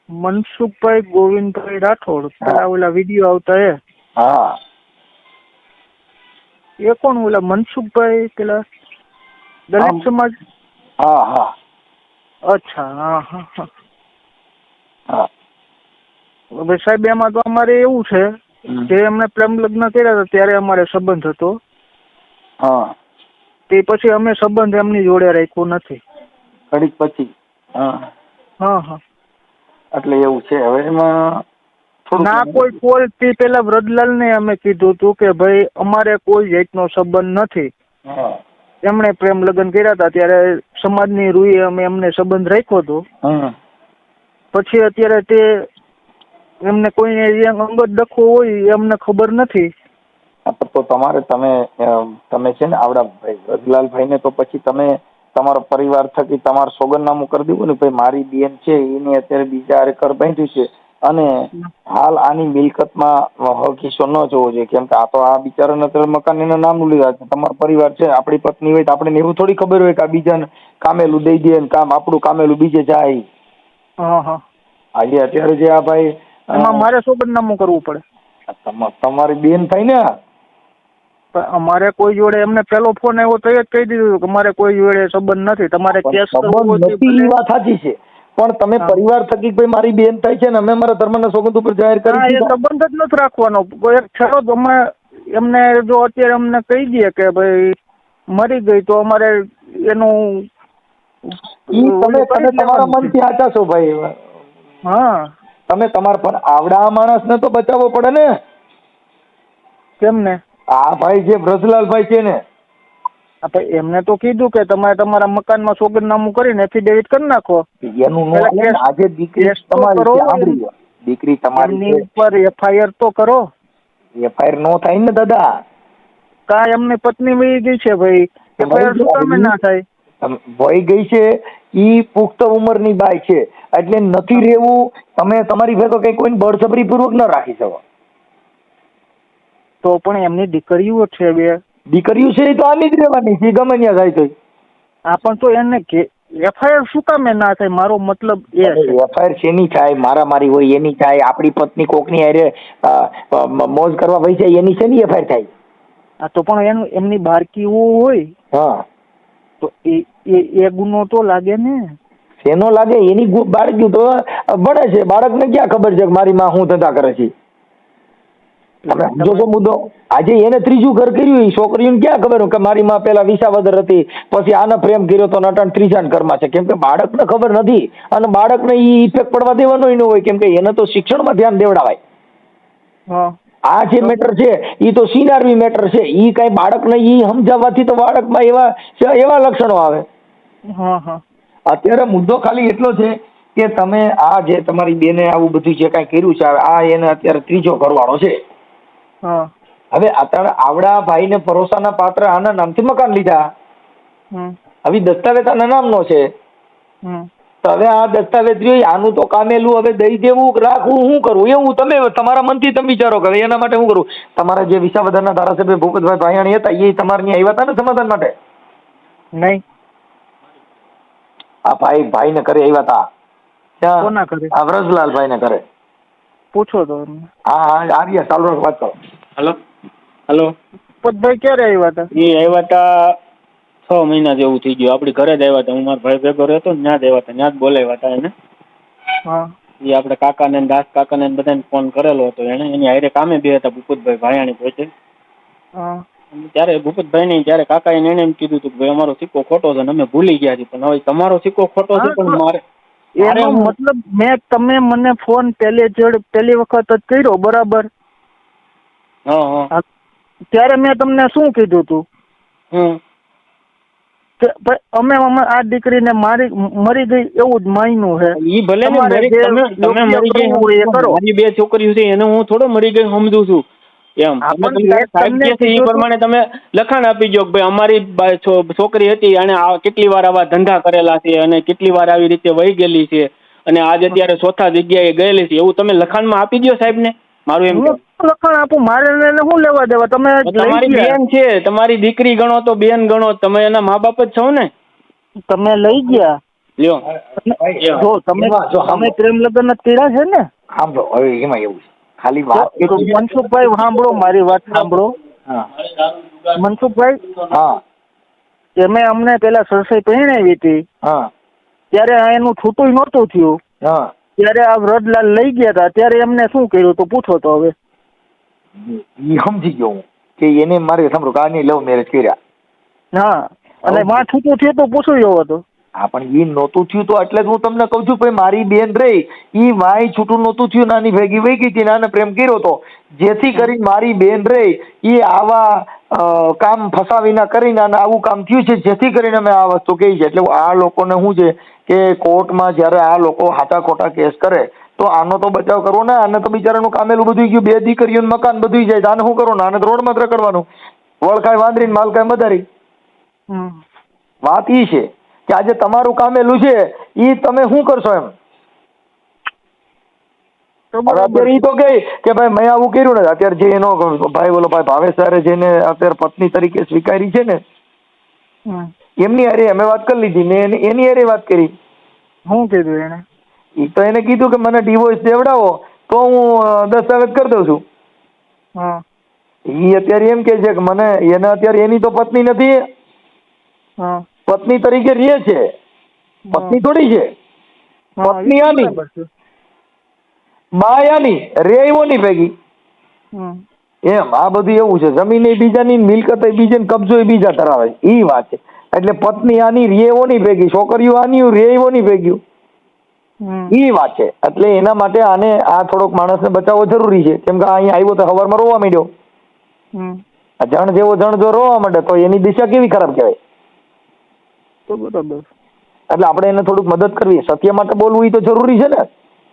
મનસુખભાઈ ગોવિંદભાઈ રાઠોડ, પેલા ઓલા વિડીયો આવતા એ? હા. એ કોણ ઓલા મનસુખભાઈ પેલા દલિત સમાજ? હા હા. અચ્છા હા હા હા. હા. હવે સાહેબ એમાં તો અમારે એવું છે કે એમને પ્રેમ લગ્ન કર્યા હતા ત્યારે અમારે સંબંધ હતો. હા. તે પછી અમે સંબંધ એમની જોડે રાખ્યો નથી. ઘડીક પછી. હા. હા હા. એટલે એવું છે. હવે એમાં ના કોઈ કોલ થી પેલા વ્રજલાલ ને અમે કીધું હતું કે ભાઈ અમારે કોઈ જાતનો સંબંધ નથી. હા. એમણે પ્રેમ લગ્ન કર્યા હતા ત્યારે સમાજની રૂએ અમે એમને સંબંધ રાખ્યો હતો. પછી અત્યારે તે એમને કોઈ અંગત ડખો હોય અમને ખબર નથી. તો તમે છે ને આવડા વ્રજલાલભાઈ ને, તો પછી તમે તમારો પરિવાર થકી તમારું સોગંદનામું કરી દીધું ને, ભાઈ મારી બેન છે એને અત્યારે બીજા હારે ઘર બાંધ્યું છે, અને હાલ આની મિલકતમાં હક હિસ્સો ન જોવો જોઈએ, કેમ કે આ તો આ બિચારાને અત્યારે મકાન એના નામનું લીધા છે. તમારો પરિવાર છે, આપણી પત્ની હોય તો આપણે એવું થોડી ખબર હોય કે આ બીજાને કામેલું દઈ દે, કામ આપણું કામેલું બીજે જાય. હા હા. આજે અત્યારે જે આ ભાઈ, એમાં મારે સોગંદનામું કરવું પડે? તમારી બેન થાય ને. અમારે કોઈ જોડે એમને પેલો ફોન આવ્યો તો એ જ કહી દીધું કે મારે કોઈ જોડે સંબંધ નથી. તમારે કેસ કરવો નથી એ વાત સાચી છે, પણ તમે પરિવાર થકી ભાઈ મારી બેન થાય છે ને અમે મારા ધર્મના સોગંદ ઉપર જાહેર કરી એ સંબંધ જ નથી રાખવાનો. એક છેડો અમે એમને જો અત્યારે અમને કહી દઈએ કે ભાઈ મરી ગઈ તો અમારે એનું તમે તમારા મનથી સાચા છો ભાઈ. હા. તમે તમારા પર આવડા માણસને તો બચાવવો પડે ને. કેમને? આ ભાઈ જે વ્રજલાલભાઈ છે ને, એમને તો કીધું કે તમે તમારા મકાનમાં સોગંદનામું કરીને એફિડેવિટ કરી નાખો. એનું આજે દીકરી તમારી ઉપર એફઆઈઆર તો કરો. એફઆઈઆર નો થાય ને દાદા. કા એમની પત્ની વહી ગઈ છે ભાઈ, FIR શું કામે ના થાય? વહી ગઈ છે, ઈ પુખ્ત ઉંમરની બાઈ છે, એટલે નથી રહેવું. તમે તમારી ભેગો કઈ કોઈને બળજબરી પૂર્વક ન રાખી શકો. તો પણ એમની દીકરીઓ છે બે. દીકરીઓ છે એ તો આની જ રહેવાની છે, ગમે ત્યાં જાય તો. આ પણ તો એને FIR શું કામે ના થાય? મારો મતલબ એ છે. FIR શેની થાય? મારામારી હોય એની થાય, આપણી પત્ની કોકની હારે મોજ કરવા વહી જાય એની શેની FIR થાય? આ તો પણ એમની બાળકીઓ હોય હા, તો એ ગુનો તો લાગે ને. શેનો લાગે? એની બાળકી તો ભણે છે, બાળકને ક્યાં ખબર છે કે મારી માં શું ધંધા કરે છે? તમે સમજો છો મુદ્દો? આજે એને ત્રીજું ઘર કર્યું, એ છોકરીઓને ક્યાં ખબર કે મારી માં પેલા વિસાવદર હતી, પછી આને પ્રેમ કર્યો તો નટણ ત્રીજા ઘરમાં છે? કેમ કે બાળકને ખબર નથી, અને બાળકને ઈ ઇફેક્ટ પડવા દેવાનો ન હોય, કેમ કે એને તો શિક્ષણમાં ધ્યાન દેવડાવાય. હા, આ જે મેટર છે એ તો સિનારવી મેટર છે. ઈ કઈ બાળકને ઈ સમજાવવાથી તો બાળકમાં એવા લક્ષણો આવે. હા, હા. અત્યારે મુદ્દો ખાલી એટલો છે કે તમે આ જે તમારી બેને આવું બધું જે કાંઈ કર્યું છે, આ એને અત્યારે ત્રીજો ઘરવાળો છે. હા. હવે અત્યારે આવડા ભાઈને ભરોસાના પાત્ર આના નામથી મકાન લીધા. હવે દસ્તાવેજ આના નામનો છે. તો હવે આ દસ્તાવેજ રહ્યો, આનું તો કામેલું હવે દઈ દેવું, રાખવું, શું કરવું? એવું તમે તમારા મનથી તમે વિચારો કે એના માટે શું કરવું? તમારા જે વિસાવદરના ધારાસભ્ય ભૂપતભાઈ ભાયાણી હતા, એ તમારે ત્યાં આવ્યા હતા ને સમાધાન માટે? નહીં. આ ભાઈને ઘરે આવ્યા હતા. કોના ઘરે? આ વ્રજલાલભાઈને ઘરે. પૂછો તો. હા, આર્ય ચાલો વાત કરો. હલો. પતભાઈ ક્યારે આવ્યા હતા? એ આવ્યા હતા 6 મહિના જેવું થઈ ગયું. આપડી ઘરે જ આવ્યા હતા. હું મારા ભાઈ ભેગો રહેતો ને, ત્યાં જ આવ્યા હતા, ત્યાં જ બોલાવ્યા હતા એને. હા. એ આપણે કાકાને, દાસ કાકાને બધાને ફોન કરેલો હતો એને. એની હારે કામે બે હતા, ભૂપતભાઈ ભાયાણી પોતે. હા. ત્યારે ભૂપતભાઈ ને ત્યારે કાકા એને એમ કીધું હતું કે ભાઈ અમારો સિક્કો ખોટો છે, અને અમે ભૂલી ગયા છીએ. પણ હવે તમારો સિક્કો ખોટો છે, પણ મારે એનો મતલબ તમે મને ફોન પહેલી વખત જ કર્યો, બરાબર? હા. ત્યારે મેં તમને શું કીધું તું? અમે આ દીકરીને મરી ગઈ એવું જ માન્યું છે. ઈ ભલે ને તમે મરી ગઈ, મારી 2 છોકરીઓ છે એને હું થોડો મરી ગઈ સમજુ છું. એમ એ પ્રમાણે તમે લખાણ આપી દો કે ભાઈ અમારી છોકરી હતી, અને કેટલી વાર આવા ધંધા કરેલા છે, અને કેટલી વાર આવી રીતે વહી ગયેલી છે, અને આજ અત્યારે ચોથા જગ્યાએ ગયેલી છે, એવું તમે લખાણમાં આપી દો સાહેબ ને. મારું એમ લખાણ આપું, મારે શું લેવા દેવા? તમે તમારી બેન છે, તમારી દીકરી ગણો તો બેન ગણો, તમે એના મા બાપ જ છો ને. તમે લઈ ગયા લ્યો. જો તમે પ્રેમ લગ્ન જ કર્યા છે ને? સાંભળો, હવે એમાં એવું છે, ખાલી વાત મનસુખભાઈ સાંભળો, મારી વાત સાંભળો. મનસુખભાઈ, હા, તમે અમને પેલા સરસાઈ પહેણાવી હતી, હા, ત્યારે એનું છૂટું નહોતું થયું. હા, ત્યારે આ વ્રજલાલ લઈ ગયા હતા, ત્યારે એમને શું કર્યું તો પૂછો તો. હવે ઈ સમજી ગયો હું કે એને મારે સાંભળો કારની લવ મેરેજ કર્યા. હા, અને માં છૂટું થયું તો પૂછ્યું એવો હતો. હા, પણ ઈ નહોતું થયું તો એટલે જ હું તમને કહું છું ભાઈ, મારી બેન રહી ઈ માય છૂટું નહોતું થયું, નાની ભેગી વહી ગઈ હતી, નાને પ્રેમ કર્યો હતો, જેથી કરીને મારી બેન રહી ઈ આવા કામ ફસાવીના કરીને અને આવું કામ થયું છે, જેથી કરીને અમે આ વસ્તુ કહી છે. એટલે આ લોકોને શું છે કે કોર્ટમાં જ્યારે આ લોકો હાટા ખોટા કેસ કરે તો આનો તો બચાવ કરવો ને. આને તો બિચારાનું કામેલું બધું ગયું, 2 દીકરીઓનું મકાન બધું જાય, આને શું કરવાનું? આને તો રોડમાં જ રખડવાનું, વળખાય વાંદરીને માલકાય મદારી. વાત ઈ છે કે આજે તમારું કામેલું છે, ઈ તમે શું કરશો એમ? અત્યારે ઈ તો કે ભાઈ મેં આવું કર્યું ને. અત્યારે જે એનો ભાઈ બોલો ભાઈ ભાવેશ સરે જેને અત્યારે પત્ની તરીકે સ્વીકારી છે ને, એમની હારે અમે વાત કરી લીધી, મેં એની હારે વાત કરી. શું કીધું એને? ઈ તો એને કીધું કે મને ડિવોર્સ દેવડાવો તો હું દસ્તાવેજ કરી દઉં છું. ઈ અત્યારે એમ કે છે કે મને એને અત્યારે એની તો પત્ની નથી, પત્ની તરીકે રહે છે, પત્ની થોડી છે, પત્ની આની બા આની રે એવોની ભેગી. એમ આ બધું એવું છે, જમીન એ બીજાની, મિલકત એ બીજાની, કબજો એ બીજા ધરાવે, ઈ વાત છે. એટલે પત્ની આની રે એવોની ભેગી, છોકરીઓ આની રે એવોની ભેગી, ઈ વાત છે. એટલે એના માટે આને આ થોડોક માણસને બચાવવો જરૂરી છે. કેમ કે અહીંયા આવ્યો તો સવારમાં રોવા માંડ્યો. જણ જેવો જણ જો રોવા માંડે તો એની દિશા કેવી ખરાબ કહેવાય. બરાબર. એટલે આપણે એને થોડુંક મદદ કરવી, સત્ય માટે બોલવું એ તો જરૂરી છે ને.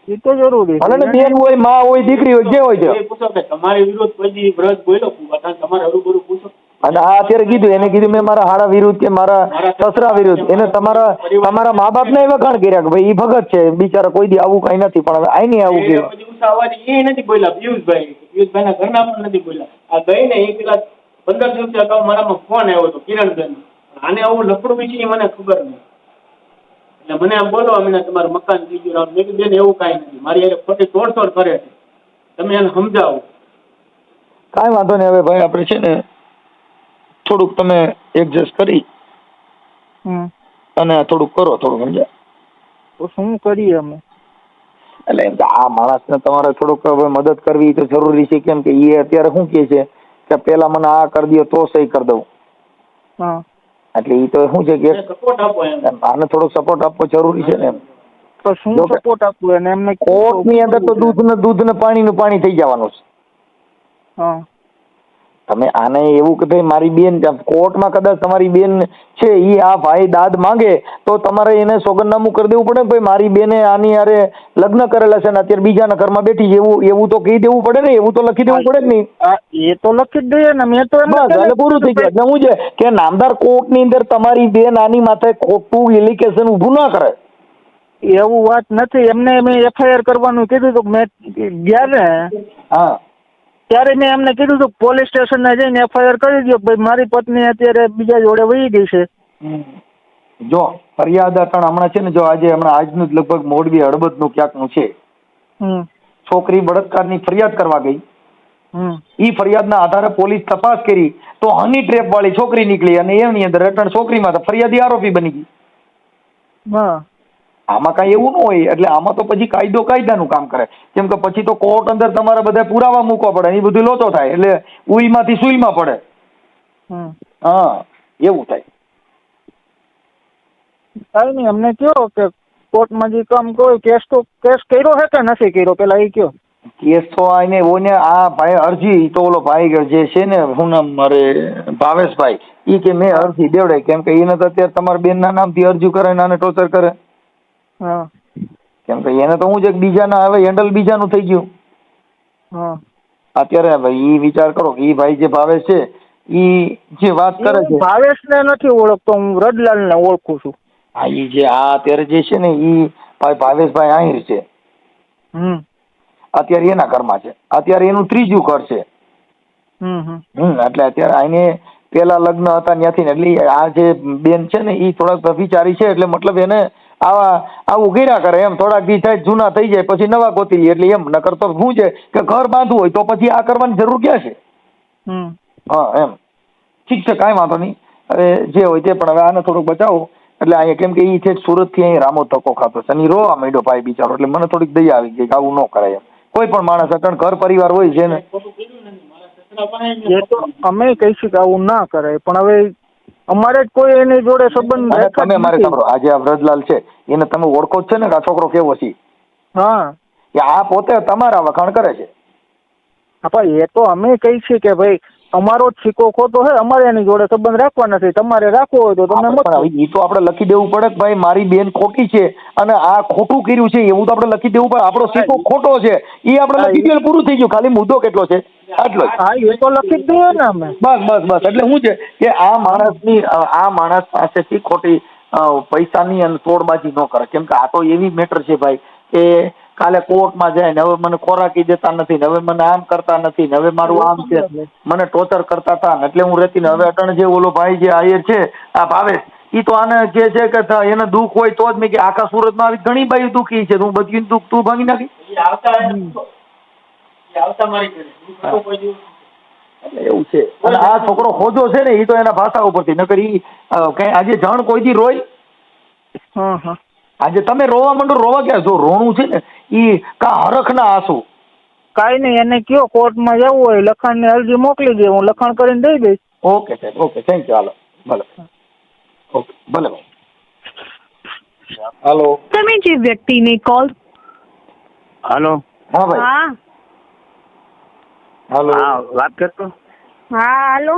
એ તો જરૂરી છે. અને બેન હોય, માં હોય, દીકરી હોય, જે હોય છે. પૂછો કે તમારી વિરુદ્ધ કોઈ દી વ્રત બોલ્યો, તમારે હરું પૂછો. અને આ અત્યારે કીધું એને કીધું મેં મારા હારા વિરુદ્ધ કે મારા સસરા વિરુદ્ધ એને તમારા મા બાપ ને વખાણ કર્યા કે ભાઈ ઈ ભગત છે બિચારા કોઈ દી આવું કઈ નથી પણ હવે આઈ નહીં આવું કર્યું. પછી ઉષાવાદી એ નથી બોલ્યા પિયુષભાઈના ઘરના પણ નથી બોલ્યા. આ ગઈ ને એ પેલા 15 દિવસ અગાઉ મારામાં ફોન આવ્યો હતો કિરણબેન, આને આવું લફડું વિશે મને ખબર નહીં. એટલે મને આમ બોલો અમે તમારું મકાન થઈ ગયું. મેં કીધું બેન એવું કાંઈ નથી, મારી યારે ખોટી તોડફોડ કરે છે, તમે એને સમજાવો. કાંઈ વાંધો નહીં. હવે ભાઈ આપણે છે ને થોડુંક તમે એડજસ્ટ કરી અને થોડુંક કરો, થોડુંક સમજ્યા. તો શું કરીએ અમે? એટલે એમ કે આ માણસને તમારે થોડુંક હવે મદદ કરવી તો જરૂરી છે. કેમ કે એ અત્યારે શું કહે છે કે પેલા મને આ કરી દો તો સહી કરી દઉં. હા, એટલે એ તો શું છે કે સપોર્ટ આપો એમ. આને થોડોક સપોર્ટ આપવો જરૂરી છે ને એમ. તો શું સપોર્ટ આપવું એને? એમને કોર્ટની અંદર તો દૂધ ને પાણીનું પાણી થઈ જવાનું છે. હા, તમે આને એવું કે ભાઈ મારી બેન કોર્ટમાં કદાચ તમારી બેન છે ઈ આ ભાઈ દાદ માંગે તો તમારે એને સોગંદનામું કરી દેવું પડે ને ભાઈ મારી બેને આની હારે લગ્ન કરેલા છે ને અત્યારે બીજાના ઘરમાં બેઠી છે એવું તો કહી દેવું પડે ને, એવું તો લખી દેવું પડે ને. એ તો લખી જ દઈએ ને. મેં તો બસ એટલે પૂરું થઈ જાય. એટલે શું છે કે નામદાર કોર્ટની અંદર તમારી બેન આની માથે ખોટું એલિગેશન ઊભું ના કરે. એવું વાત નથી. એમને મેં FIR કરવાનું કીધું તો મેં ગયા ને હા ત્યારે મેં એમને કીધું હતું પોલીસ સ્ટેશને જઈને FIR કરી દો ભાઈ મારી પત્ની અત્યારે બીજા જોડે વહી ગઈ છે. જો ફરિયાદ અટણ હમણાં છે ને જો હમણાં આજનું જ લગભગ મોરબી હળબદનું ક્યાંકનું છે. છોકરી બળાત્કારની ફરિયાદ કરવા ગઈ. ઈ ફરિયાદના આધારે પોલીસ તપાસ કરી તો હની ટ્રેપ વાળી છોકરી નીકળી અને એની અંદર અટણ છોકરીમાં તો ફરિયાદી આરોપી બની ગઈ. હા, આમાં કઈ એવું ન હોય. એટલે આમાં તો પછી કાયદો કાયદાનું કામ કરે. કેમ કે પછી તો કોર્ટ અંદર તમારે બધા પુરાવા મૂકવા પડે, એ બધું લોચો થાય એટલે ઉઈમાંથી સુઈમાં પડે. હા એવું થાય. કઈ નહીં અમને કયો કે કોર્ટમાં જે કામ કહો કેસ કર્યો છે કે નથી કર્યો પેલા એ કયો. કેસ તો આને ઓને આ ભાઈ અરજી તો ઓલો ભાઈ જે છે ને શું નામ મારે ભાવેશભાઈ ઈ કે મેં અરજી દેવડાય. કેમ કે એને તો અત્યારે તમારા બેનના નામથી અરજી કરે ને આને ટોર્ચર કરે. હા, કેમ કે એને તો હું છે બીજાના હવે હેન્ડલ બીજાનું થઈ ગયું. હા, અત્યારે ભાઈ ઈ વિચાર કરો કે ઈ ભાઈ જે ભાવેશ છે ઈ જે વાત કરે છે ભાવેશને નથી ઓળખતો, હું રડલાલને ઓળખું છું. હા ઈ જે આ અત્યારે જે છે ને ઈ ભાઈ ભાવેશભાઈ આહિર છે. અત્યારે એના ઘરમાં છે. અત્યારે એનું ત્રીજું ઘર છે. એટલે અત્યારે આઈને પેલા લગ્ન હતા ત્યાંથી ને એટલે આ જે બેન છે ને ઈ થોડાક વિચારી છે. એટલે મતલબ એને આવું કર્યા કરે એમ. થોડાક દી થાય જૂના થઈ જાય પછી નવા ગોતી લે એટલે એમ. નકર તો શું છે કે ઘર બાંધવું હોય તો પછી આ કરવાની જરૂર ક્યાં છે. હા એમ. ઠીક છે કાંઈ વાંધો નહીં. હવે જે હોય તે પણ હવે આને થોડુંક બચાવો. એટલે અહીંયા કેમ કે ઈ છે સુરત થી અહીં રામો ધક્કો ખાતો છે અને રોવા માંડ્યો ભાઈ બિચારો. એટલે મને થોડીક દયા આવી ગઈ કે આવું ન કરાય એમ. કોઈ પણ માણસ અટણ ઘર પરિવાર હોય છે ને એ તો અમે કહીશું કે આવું ના કરાય પણ હવે અમારે જ કોઈ એની જોડે સંબંધ તમે મારે સાંભળો આજે આ વ્રજલાલ છે એને તમે ઓળખો જ છે ને કે આ છોકરો કેવો છે. હા, કે આ પોતે તમારા વખાણ કરે છે. પણ એ તો અમે કહી છીએ કે ભાઈ અમારો જ સિક્કો ખોટો છે, અમારે એની જોડે સંબંધ રાખવા નથી. તમારે રાખવો હોય તો તમે મત. એ તો આપણે લખી દેવું પડે કે ભાઈ મારી બેન ખોટી છે અને આ ખોટું કર્યું છે એવું તો આપણે લખી દેવું પડે. આપણો સિક્કો ખોટો છે એ આપણે લખી દઈએ પૂરું થઈ ગયું. ખાલી મુદ્દો કેટલો છે આટલો જ. હા એ તો લખી જ દઈએ ને અમે. બસ એટલે શું છે કે આ માણસ પાસેથી ખોટી પૈસાની અને તોડબાજી ન કરે. કેમ કે આ તો એવી મેટર છે ભાઈ કે કાલે કોર્ટમાં જાય ને હવે મને ખોરાકી દેતા નથી ને હવે મને આમ કરતા નથી ને હવે મારું આમ છે મને ટોર્ચર કરતા હતા એટલે હું રહેતી ને હવે અટણ જે ઓલો ભાઈ જે આયર છે આ ભાવેશ ઈ તો આને કે છે કે એને દુઃખ હોય તો જ મેં કે આખા સુરતમાં આવી ઘણી બાઈ દુઃખી છે. તું બધી દુઃખ તું ભાંગી નાખી. એવું છે. અને આ છોકરો ખોજો છે ને એ તો એના ભાષા ઉપરથી નકર ઈ કઈ આજે જણ કોઈ દી રોય. આજે તમે રોવા માંડો રોવા ક્યાં જો રોણું છે ને ઈ કા હરખ ના આંસુ. કાઈ નહીં એને કયો કોર્ટમાં જવું હોય લખાણની અરજી મોકલી દે, હું લખાણ કરીને દઈ દઈશ. ઓકે સાહેબ ઓકે થેન્ક યુ. હાલો ભલે ઓકે ભલે હાલો. તમે જે વ્યક્તિને કોલ. હાલો. હા ભાઈ. હા હાલો. હા વાત કરતો. હા હાલો.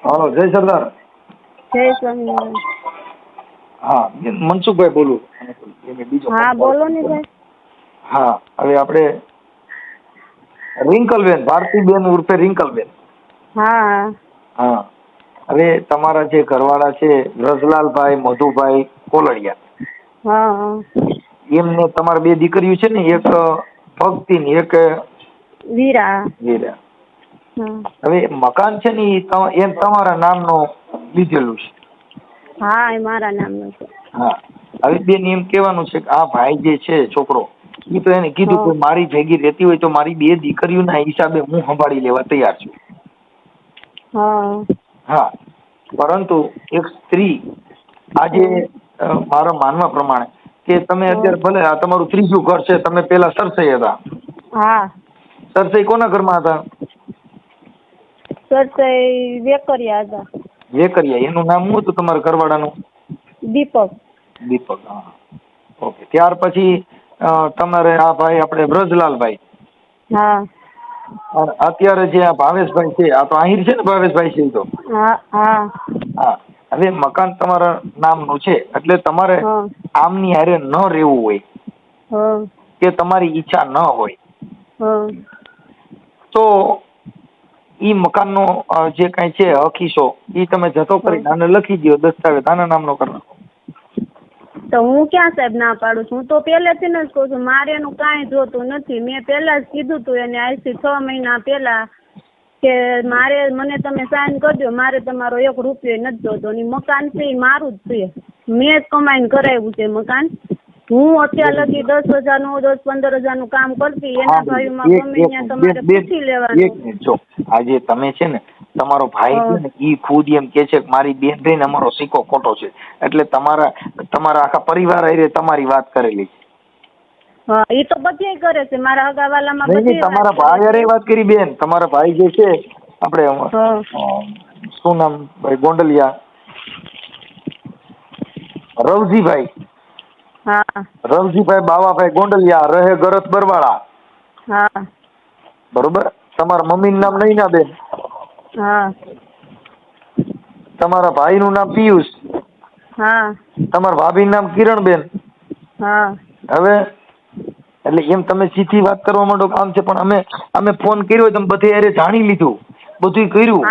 હાલો જય સરદાર. જય સ્વામિનારાયણ. હા મનસુખભાઈ બોલું. હા બોલો ને ભાઈ. હા હવે આપણે રિંકલબેન ભારતીબેન ઉર્ફે રિંકલબેન. હા હા હવે તમારા જે ઘરવાળા છે રસલાલભાઈ મધુભાઈ કોલડિયા, હા. એમને તમારા બે દીકરીઓ છે ને, એક ભક્તિ ને એક વીરા. વીરા. હા. હવે મકાન છે ને એ તમારા નામનું લીધેલું છે. હા, એ મારા નામનું છે. હા. હવે બેન એમ કહેવાનું છે કે આ ભાઈ જે છે છોકરો, એ તો એને કીધું કે મારી ભેગી રહેતી હોય તો મારી બે દીકરીઓના હિસાબે હું સંભાળી લેવા તૈયાર છું. હા. હા, પરંતુ એક સ્ત્રી આજે મારા માનવા પ્રમાણે કે તમે અત્યારે ભલે આ તમારું ત્રીજું ઘર છે, તમે પેલા સરસઈ હતા. હા. સરસઈ કોના ઘરમાં હતા? સરસઈ વેકરિયા હતા. વેકરિયા. એનું નામ શું હતું તમારા ઘરવાળાનું? દીપક. દીપક. હા, ઓકે. ત્યાર પછી તમારે આ ભાઈ આપણે બ્રજલાલભાઈ. હા. અને અત્યારે જે આ ભાવેશભાઈ છે, આ તો આહિર છે ને ભાવેશભાઈ છે તો. હા. હા. હા. હવે મકાન તમારા નામનું છે એટલે તમારે આમની હારે ન રહેવું હોય કે તમારી ઈચ્છા ન હોય તો ઈ મકાનનો જે કઈ છે હકીસો ઈ તમે જતો કરીને આને લખી દો, દસ્તાવેજ આના નામનો કરી નાખો. તો હું ક્યાં સાહેબ ના પાડું છું? હું તો પહેલેથી જ કહું છું મારે એનું કાંઈ જોતું નથી. મેં પહેલા જ કીધું તું એને આજથી 6 મહિના પહેલા કે મને તમે સાઈન કરજો, મારે તમારો 1 રૂપિયો નથી જોતો. અને મકાન છે એ મારું જ છે, મેં જ કમાઈને કરાવ્યું છે મકાન. હું અત્યાર લગી 10,000નું 10-15,000નું કામ કરતી, એના ભાઈમાં ગમે ત્યાં તમારે પૂછી લેવાનું. જો આજે તમે છે ને તમારો ભાઈ છે ને ઈ ખુદ એમ કે છે કે મારી બેન રહીને અમારો સિક્કો ખોટો છે, એટલે તમારા આખા પરિવાર હારે તમારી વાત કરેલી. હા, એ તો બધે કરે છે મારા હગાવાલામાં. બધે તમારા ભાઈ હારે વાત કરી બેન. તમારા ભાઈ જે છે આપણે શું નામ ભાઈ ગોંડલિયા, રવજીભાઈ. હા. રવજીભાઈ બાવાભાઈ ગોંડલિયા રહે ગરત બરવાળા. હા. બરોબર. તમારા મમ્મીનું નામ નૈનાબેન. હા. તમારા ભાઈનું નામ પિયુષ. હા. તમારા ભાભીનું નામ કિરણબેન. હા. હવે એટલે એમ તમે સીધી વાત કરવા માંડો કામ છે, પણ અમે ફોન કર્યો તમે બધે હારે જાણી લીધું, બધું કર્યું,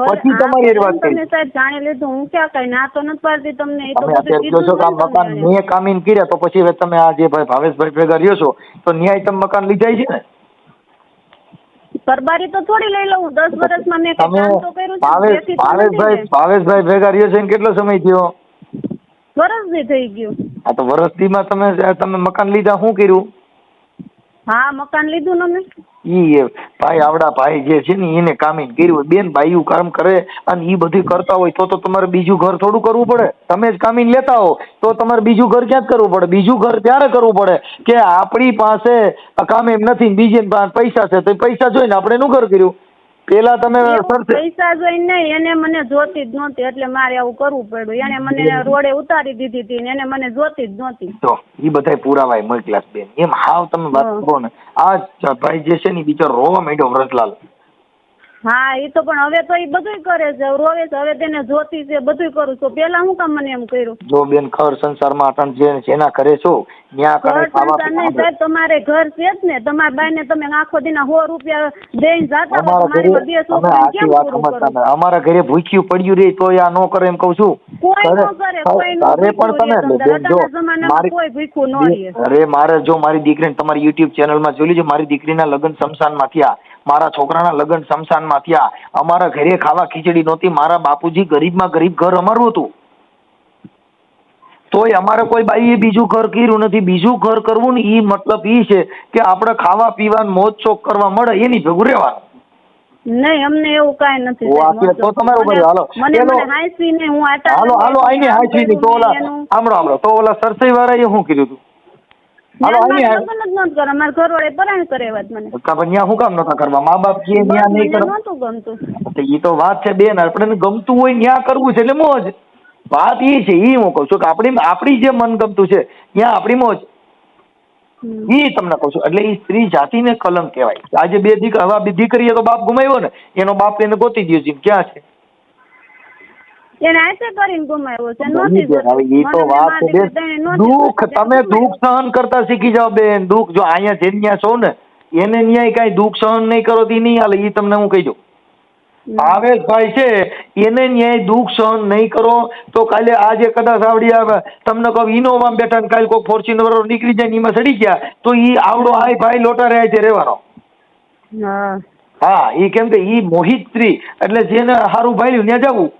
પછી તમારી હારે વાત કરી. તમે સાહેબ જાણી લીધું, હું ક્યાં કઈ ના તો નથી પાડતી તમને. એ તો તમે અત્યારે કહો છો કે આ મકાન મેં કામીન કર્યા, તો પછી હવે તમે આ જે ભાઈ ભાવેશભાઈ ભેગા રહ્યો છો તો ન્યાય તમે મકાન લીધા છે ને? પરબારી તો થોડી લઈ લઉં, 10 વર્ષમાં મેં કામ તો કર્યું છે. ભાવેશભાઈ ભેગા રહ્યો છે કેટલો સમય થયો? વર્ષથી થઈ ગયું. હા, તો વર્ષથીમાં તમે મકાન લીધા, શું કર્યું? હા, મકાન લીધું ને મેં. ઈ ભાઈ આવડા ભાઈ જે છે ને એને કામીન કર્યું. બેન ભાઈયું કામ કરે અને ઈ બધું કરતા હોય તો તમારે બીજું ઘર થોડું કરવું પડે? તમે જ કામીન લેતા હો તો તમારે બીજું ઘર ક્યાં કરવું પડે? બીજું ઘર ત્યારે કરવું પડે કે આપણી પાસે કામ એમ નથી, બીજી પાસે પૈસા છે તો પૈસા જોઈને આપણે એનું ઘર કર્યું. પેલા તમે પૈસા જોઈને નહીં, એને મને જોતી જ નહોતી એટલે મારે આવું કરવું પડ્યું. એને મને રોડે ઉતારી દીધી હતી, એને મને જોતી જ નહોતી. તો ઈ બધાય પુરાવાય મળી ક્લાસ બેન. એમ હાવ તમે વાત કરો ને, આ ભાઈ જે છે ને બિચારો રોવા માંડ્યો વ્રજલાલ. હા, એ તો પણ હવે તો એ બધું કરે છે, રોવે છે. હવે તેને જોતી છે, બધું કરું છું. પેલા હું કામ મને એમ કર્યું? જો બેન ઘર સંસારમાં અટણ જે જેના કરે છો ત્યાં ઘર સંસાર નહીં સાહેબ, તમારે ઘર છે જ ને. તમારા બાઈને તમે આખો દીના 100 રૂપિયા દઈને જાતા હો, મારી 2 છોકરા કેમ પૂરું કરું? અમારા ઘરે ભૂખ્યું પડ્યું રે તો આ નો કરે એમ કહું છું. કોઈ નો કરે, કોઈ નો. કોઈ ભૂખ્યું ન રહે. અરે મારે જો મારી દીકરીને તમારી યુટ્યુબ ચેનલમાં જોઈ લેજો, મારી દીકરીના લગ્ન શમશાનમાં થયા, મારા છોકરાના લગ્ન શમશાનમાં થયા. અમારા ઘરે ખાવા ખીચડી નહોતી. મારા બાપુજી ગરીબમાં ગરીબ ઘર અમારું હતું, તોય અમારે કોઈ બાઈએ બીજું ઘર કર્યું નથી. બીજું ઘર કરવું ને ઈ મતલબ ઈ છે કે આપણે ખાવા પીવાનું મોજ શોખ કરવા મળે એની ભેગું રહેવાનું. નહીં, અમને એવું કાંઈ નથી. તો તમારું બધું હાલો મને હાઈસી ને હું આટા હાલો આઈને હાઈસી ની તો ઓલા આમળો તો ઓલા સરસઈ વાળાએ શું કર્યું હતું? હાલો આઈને મારા ઘરવાળે પરાણ કરેવા મને. ત્યાં શું કામ નતા કરવા? મા બાપ કે ત્યાં નહીં કરવા નહોતું ગમતું. ઈ તો વાત છે બેન, આપણે ગમતું હોય ત્યાં કરવું છે એટલે મોજ. વાત એ છે, ઈ હું કહું છું કે આપણી જે મન ગમતું છે ત્યાં આપણી મોજ. ઈ તમને કહું છું. એટલે ઈ સ્ત્રી જાતિને કલંક કહેવાય. આજે બે દીકરીએ તો બાપ ગુમાવ્યો ને, એનો બાપ એને ગોતી દયો છે, ક્યાં છે? એને આશે કરીને ગુમાવ્યો છે. ઈ તો વાત છે બેન. દુઃખ તમે દુઃખ સહન કરતા શીખી જાઓ બેન. દુઃખ જો અહીંયા જેમ ત્યાં છો ને એને ન્યાય કઈ દુઃખ સહન નહીં કરો તો નહીં હાલે. ઈ તમને હું કહી દઉં. ભાવેશભાઈ છે એને ન્યાય દુઃખ સહન નહીં કરો તો કાલે આજે કદાચ આવડી આવે તમને કહું ઇનોવામાં બેઠા ને કાલે કોઈ ફોર્ચ્યુનર નીકળી જાય ને એમાં ચડી ગયા તો ઈ આવડો હાઈ ભાઈ લોટા રહે છે રહેવાનો. હા હા ઈ કેમ કે ઈ મોહિત સ્ત્રી એટલે જેને સારું ભાઈ ત્યાં જવું,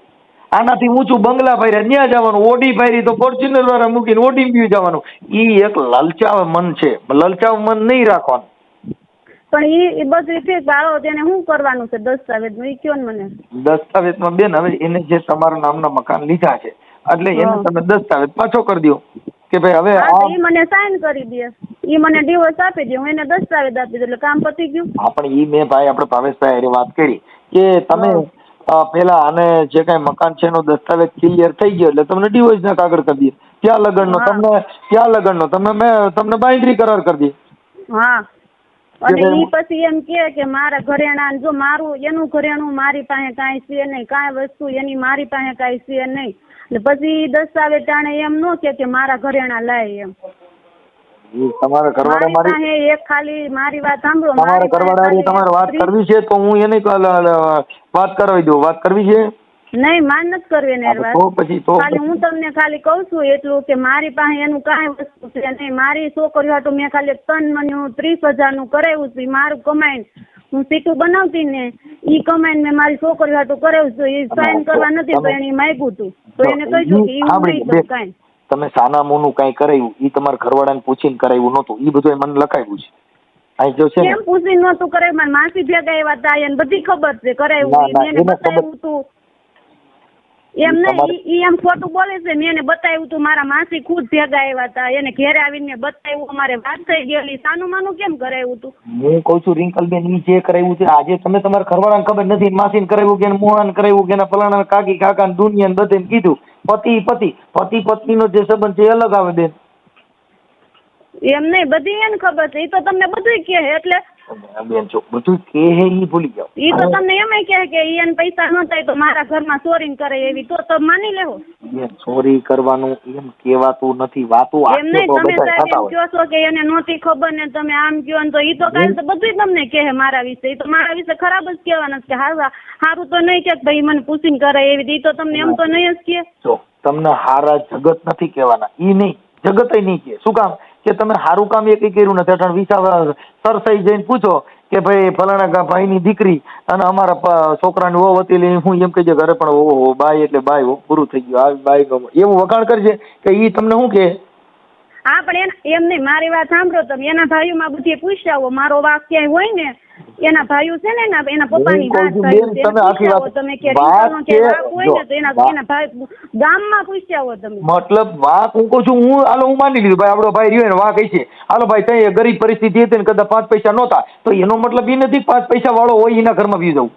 આનાથી ઊંચું બંગલા ભાઈ ત્યાં જવાનું, ઓડી ભાઈ તો ફોર્ચ્યુનર વાળા મૂકીને ઓડી બી જવાનું. ઈ એક લલચાવ મન છે, લલચાવ મન નહીં રાખવાનું. પણ એ બધું ઠીક, આવો તેને શું કરવાનું છે દસ્તાવેજ નું, એ કયો ને મને. દસ્તાવેજમાં બેન હવે એને જે તમારા નામના મકાન લીધા છે એટલે એને તમે દસ્તાવેજ પાછો કરી દો કે ભાઈ હવે ઈ મને સાઈન કરી દે, ઈ મને ડિવોર્સ આપી દે, હું એને દસ્તાવેજ આપી દઉં એટલે કામ પતી ગયું. આપણે ઈ મેં ભાઈ આપણે ભાવેશભાઈ હારે વાત કરી કે તમે પેલા આને જે કઈ મકાન છે એનો દસ્તાવેજ ક્લિયર થઈ ગયો એટલે તમને ડિવોર્સ ના કાગળ કરી દે, ત્યાં લગનનો તમને બાંયધરી કરાર કરી દે. હા અને ઈ પછી એમ કે મારા ઘરેણા જો મારું એનું ઘરેણું મારી પાસે કાંઈ છે નહીં, કાંઈ વસ્તુ એની મારી પાસે કાંઈ છે નહીં, એટલે પછી દસ્તાવેજ ટાણે એમ ન કે મારા ઘરેણા લાય એમ. તમારા ઘરવાળા મારી એક ખાલી મારી વાત સાંભળો, તમારા ઘરવાળા તમારે વાત કરવી છે તો હું એને વાત કરાવી દઉં. વાત કરવી છે નહીં, માન નથી કરવી ને વાત. તો પછી તો ખાલી હું તમને ખાલી કહું છું એટલું કે મારી પાસે એનું કાંઈ વસ્તુ છે નહીં. મારી છોકરીઓ હાટું મેં ખાલી 3 મહિનું 30,000 નું કરાવ્યું છે, મારું કમાઈને હું સીટું બનાવતી ને ઈ કમાઈને મેં મારી છોકરીઓ હાટું કરાવ્યું છે. એ સાઈન કરવા નથી તો એને માંગ્યું હતું તો એને કહ્યું કે એવું નહીં કરું કાંઈ. તમે સાના મોનું કઈ કરાવ્યું ઈ તમારા ઘરવાળાને પૂછીને કરાવ્યું નહોતું, ઈ બધું મને લખાવ્યું છે. અહીં જો છે કેમ પૂછીને નહોતું કરાવ્યું? મારી માસી ભેગા એવા હતા, એને બધી ખબર છે કરાવ્યું, એને બતાવ્યું હતું એમ નહીં. ઈ એમ ખોટું બોલે છે, મેં એને બતાવ્યું હતું, મારા માસી ખુદ ભેગા આવ્યા હતા, એને ઘેરે આવીને બતાવ્યું, અમારે વાત થઈ ગયેલી. સાનું માનું કેમ કરાવ્યું હતું? હું કઉ છું રિંકલબેન ઈ જે કરાવ્યું છે આજે તમે તમારા ઘરવાળાને ખબર નથી, માસીને કરાવ્યું કે મોહાને કરાવ્યું કે ફલાણા કાકી કાકા ને દુનિયા ને બધે કીધું. પતિ પત્નીનો જે સંબંધ છે એ અલગ આવે બેન. એમ નહીં, બધી એને ખબર છે, ઈ તો તમને બધું કહે એટલે બેન જો બધું કહે ઈ ભૂલી જાઓ. ઈ તો તમને એમ કહે કે ઈ એને પૈસા ન થાય તો મારા ઘરમાં ચોરી કરે એવી, તો માની લેવો. બેન ચોરી કરવાનું એમ કહેવાતું નથી, વાતો એમ નહીં, તમે સાહેબ એમ કહો છો કે એને નહોતી ખબર ને તમે આમ કહો ને તો ઈ તો કાલે તો બધું તમને કહે મારા વિશે. ઈ તો મારા વિશે ખરાબ જ કહેવાના કે હારું તો નહીં કે ભાઈ મને પૂછીને કરે એવી, ઈ તો તમને એમ તો નહીં જ કહે. જો તમને હારા જગત નથી કહેવાના, ઈ નહીં જગત નહીં કહે. શું કામ કે તમે સારું કામ એ કઈ કર્યું નથી. અઠાણ વિસા સરસાઈ જઈને પૂછો કે ભાઈ ફલાણા ભાઈની દીકરી અને અમારા છોકરાની વહુ હતી એટલે હું એમ કહી ઘરે પણ ઓહો બાઈ એટલે બાઈ પૂરું થઈ ગયું, આવી બાઈ એવું વખાણ કરજે કે ઈ તમને શું કે. હા પણ એમ નહીં, મારી વાત સાંભળો તમે, એના ભાઈઓમાં બધી પૂછ્યા હો, મારો વાક ક્યાંય હોય ને એના ભાઈઓ છે ને એના પપ્પાની વાત તમે કે વાક હોય ને તો એના ભાઈ ગામમાં પૂછ્યા હો તમે. મતલબ વાક હું કહું છું, હું માની લીધું ભાઈ આપણો ભાઈ રહ્યો ને વાક છે, હાલો ભાઈ ત્યાં ગરીબ પરિસ્થિતિ હતી ને કદાચ 5 પૈસા નહોતા તો એનો મતલબ એ નથી 5 પૈસા વાળો હોય એના ઘરમાં વી જવું.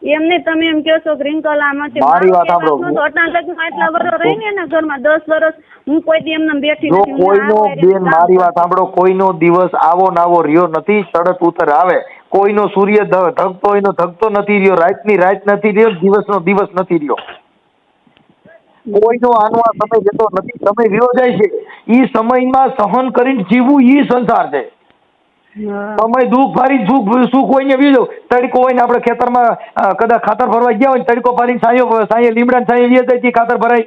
એમ નહીં, તમે એમ કહો છો ગ્રીનકલ આમાં છે, મારી વાત સાંભળો, એટલા વર્ષ રહીને એના ઘરમાં 10 વર્ષ હું કોઈ દી એમને બેઠી નથી. કોઈનો બેન મારી વાત સાંભળો, કોઈનો દિવસ આવો નાવો રહ્યો નથી, ચડત ઉતર આવે. કોઈનો સૂર્ય ધગતો હોય નો ધગતો નથી રહ્યો, રાતની રાત નથી રહ્યો, દિવસનો દિવસ નથી રહ્યો. કોઈનો આનો આ સમય જતો નથી, સમય રહ્યો જાય છે. ઈ સમયમાં સહન કરીને જીવવું ઈ સંસાર છે. સમય દુઃખ ફારી સુખ હોય ને બીજો તડકો હોય ને આપણે ખેતરમાં કદાચ ખાતર ભરવા ગયા હોય તડકો ફારીને સાંયે લીમડા સાંયે જાય ખાતર ભરાય.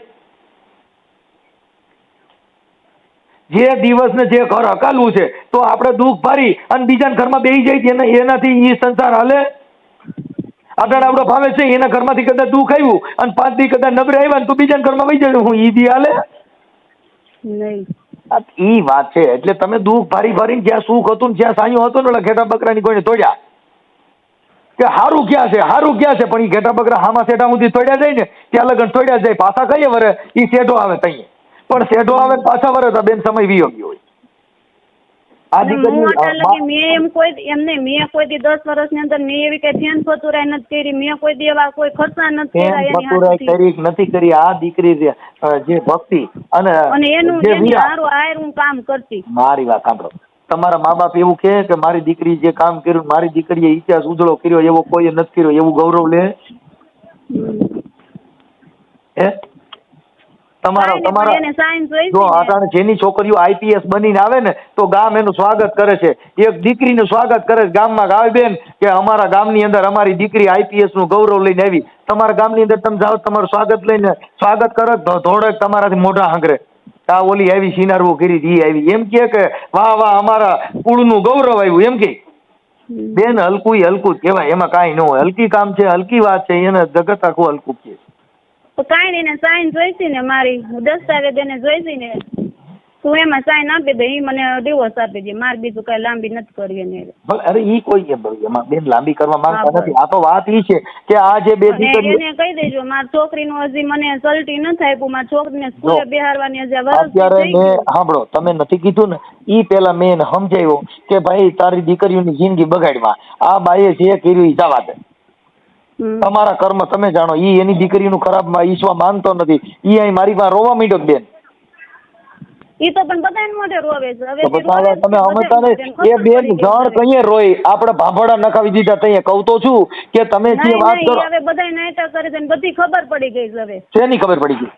જે દિવસ ને જે ઘર હકાલવું છે તો આપણે દુઃખ ફારી અને બીજાના ઘરમાં બેસી જાય એનાથી ઈ સંસાર હાલે. આગળ આપણો ભાવે છે એના ઘરમાંથી કદાચ દુઃખ આવ્યું અને 5 દી કદાચ નબળે આવ્યા ને તો બીજાના ઘરમાં વહી જાય હું ઈ દી હાલે નહીં. ઈ વાત છે. એટલે તમે દુઃખ ભારી જ્યાં સુખ હતું ને જ્યાં સાંયો હતો ને ઘેટા બકરાની કોઈને તોડ્યા કે હારું ક્યાં છે પણ ઈ ઘેટા બકરા હામાં શેઠા સુધી તોડ્યા જાય ને ત્યાં લગન તોડ્યા જાય. પાછા કહીએ વરે ઈ શેઠો આવે તઈ પણ શેઠો આવે પાછા વરે તો બેન સમય વીયો ગયો હોય. મેં કોઈ દી 10 વર્ષની અંદર મેં એવી કઈ ધ્યાન ફતુરાય નથી કરી, મેં કોઈ દી એવા કોઈ ખર્ચા નથી કરી. આ દીકરી જે ભક્તિ અને એનું સારું આયર હું કામ કરતી. મારી વાત સાંભળો, તમારા મા બાપ એવું કે મારી દીકરી જે કામ કર્યું મારી દીકરીએ ઇતિહાસ ઉજળો કર્યો એવો કોઈ નથી કર્યો એવું ગૌરવ લે? તમારા કાંઈ નહીં, તમારા પણ એને સાઈન જોઈશે જો ને. અટાણે જેની છોકરીઓ આઈપીએસ બનીને આવે ને તો ગામ એનું સ્વાગત કરે છે. એક દીકરીનું સ્વાગત કરે છે ગામમાં કે આવી બેન કે અમારા ગામની અંદર અમારી દીકરી આઈપીએસ નું ગૌરવ લઈને આવી. તમારા ગામની અંદર તમે જાઓ તમારું સ્વાગત કરે ધોળક તમારાથી મોઢા હાંગરે આ ઓલી આવી સિનારવું કરી હતી ઈ આવી એમ કે વાહ વાહ અમારા કુળનું ગૌરવ આવ્યું એમ કે. બેન હલકું જ કહેવાય, એમાં કાંઈ ન હોય. હલકી કામ છે, હલકી વાત છે, એને જગત આખું હલકું છે. તો કાંઈ નહીં, એને સાઈન જોઈશે ને મારી, દસ્તાવેજ એને જોઈશે ને, તું એમાં સાઈન આપી દે, ઈ મને ડિવોર્સ આપી દે, મારે બીજું કઈ લાંબી નથી કરવી એને. અરે ઈ કોઈ એમાં બેન લાંબી કરવા માંગતા હા, નથી. આ તો વાત ઈ છે કે આ જે બે અને દીકરીઓ એને કહી દેજો મારી છોકરીનું હજી મને સલટી નથી આપ્યું, મારી છોકરીને સ્કૂલે બેહારવાની હજી વરસ અત્યારે થઈ મેં ગયું. સાંભળો તમે નથી કીધું ને ઈ પેલા મેં એને સમજાવ્યો કે ભાઈ તારી દીકરીઓની જિંદગી બગાડવા આ બાઈએ જે કર્યું ઈ જવા દે. તમારા કર્મ તમે જાણો. ઈ એની દીકરીનું ખરાબ ઈશ્વા માનતો નથી. ઈ અહીં મારી પાસે રોવા માંડ્યો કે બેન. ઈ તો પણ બધાને મોઢે રોવે છે. હવે તો બતાવે તમે સમજતા નહીં એ બેન જણ કઈએ રોય આપણે ભાંભડા નખાવી દીધા તઈએ કહું તો છું કે તમે જે વાત કરો હવે બધા નાટક કરે છે ને બધી ખબર પડી ગઈ છે. હવે શેની ખબર પડી ગઈ?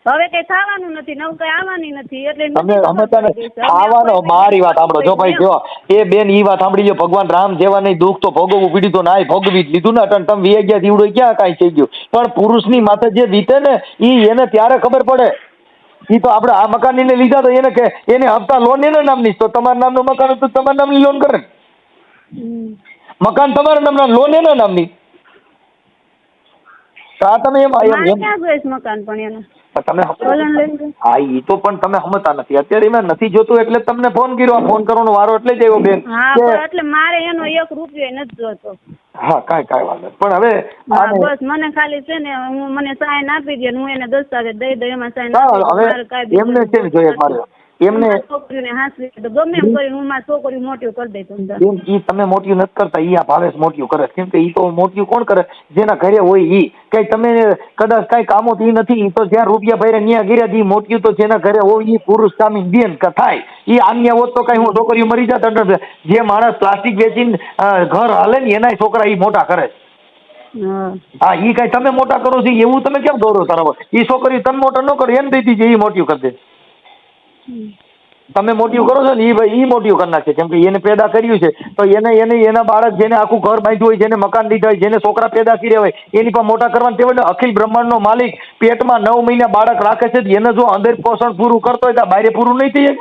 હવે કઈ થવાનું નથી, નવું કઈ આવવાની નથી, એટલે તમે સમજતા નહીં. ખાવાનો મારી વાત સાંભળો જો ભાઈ જો એ બેન ઈ વાત સાંભળી લો. ભગવાન રામ જેવા નહીં દુઃખ તો ભોગવવું પીડ્યું તો નાય ભોગવી જ લીધું ને. અટણ તમે વી ગયા દીવડો ક્યાં કાંઈ થઈ ગયું. પણ પુરુષની માથે જે વીતે ને ઈ એને ત્યારે ખબર પડે. ઈ તો આપણે આ મકાન ને લીધા તો એને કે એને હપ્તા લોન એના નામની તો તમારા નામનું મકાન હતું તમારા નામની લોન કરે. મકાન તમારા નામના લોન એના નામની. આ તમે એમ ક્યાં જોઈશ મકાન પણ એને તમે વલણ લઈને. હા ઈ તો પણ તમે સમજતા નથી. અત્યારે એમાં નથી જોતું એટલે તમને ફોન કર્યો. આ ફોન કરવાનો વારો એટલે જ આવ્યો બેન. હા પણ એટલે મારે એનો 1 રૂપિયો નથી જોતો. હા કાંઈ વાંધો નહીં. પણ હવે હા બસ મને ખાલી છે ને હું મને સાઈન આપી દે, હું એને દસ્તાવેજ દઈ દઉં, એમાં સાઈન હવે એમને છે ને જોઈએ મારે એમને છોકરીને હાંસવી તો ગમે એમ કરીને હું મારી છોકરી મોટી કરી દઈ દઉં. બેન ઈ તમે મોટી નથી કરતા. ઈ આ ભાવેશ મોટી કરે. કેમ કે ઈ તો મોટી કોણ કરે જેના ઘરે હોય ઈ. કઈ તમે કદાચ કઈ કામો ઈ નથી. ઈ તો જ્યાં રૂપિયા ભર્યા ન્યા ગીર્યા ઈ મોટી તો જેના ઘરે હોય ઈ પુરુષ કામી બેન થાય. ઈ આન્યા હોત તો કઈ હું છોકરીઓ મરી જાત. જે માણસ પ્લાસ્ટિક વેચીને ઘર હાલે ને એના છોકરા ઈ મોટા કરે. હા ઈ કઈ તમે મોટા કરો છો એવું તમે કેમ દોરો તારો? ઈ છોકરી તમે મોટા ન કરો એમ દઈતી ઈ મોટી કરી દે. તમે મોટી કરો છો ને ઈ મોટી કરી નાખે. કેમ કે એને પેદા કર્યું છે તો એના બાળક જેને આખું ઘર બાંધ્યું હોય, જેને મકાન લીધા હોય, જેને છોકરા પેદા કર્યા હોય એની પણ મોટા કરવાની તેવડે. અખિલ બ્રહ્માંડનો માલિક પેટમાં 9 મહિના બાળક રાખે છે. એને જો અંદર પોષણ પૂરું કરતો હોય તો બહાર પૂરું નહીં થઈ જાય.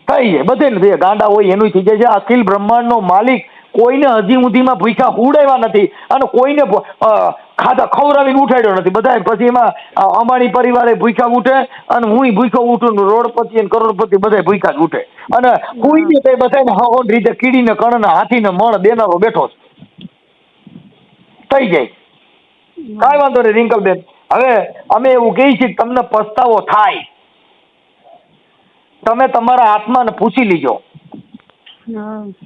થઈ જાય બધે ને ગાંડા હોય એનું થઈ જાય છે. અખિલ બ્રહ્માંડનો માલિક કોઈને હજી સુધીમાં ભૂખ્યા ઉડાવ્યા નથી અને કોઈને ખાધા ખવડાવીને ઉઠાડ્યો નથી. બધા પછી એમાં અંબાણી પરિવારે ભૂખ્યા ઉઠે અને હું ભૂખ્યો ઉઠું. રોડપતિ અને કરોડપતિ બધા ભૂખ્યા જ ઉઠે અને કોઈને કઈ બધાને હહોન રીતે કીડીને કણ હાથીને મણ દેનારો બેઠો થઈ જાય. કાંઈ વાંધો નહીં રિંકલબેન. હવે અમે એવું કહીએ છીએ કે તમને પસ્તાવો થાય. તમે તમારા આત્માને પૂછી લીજો.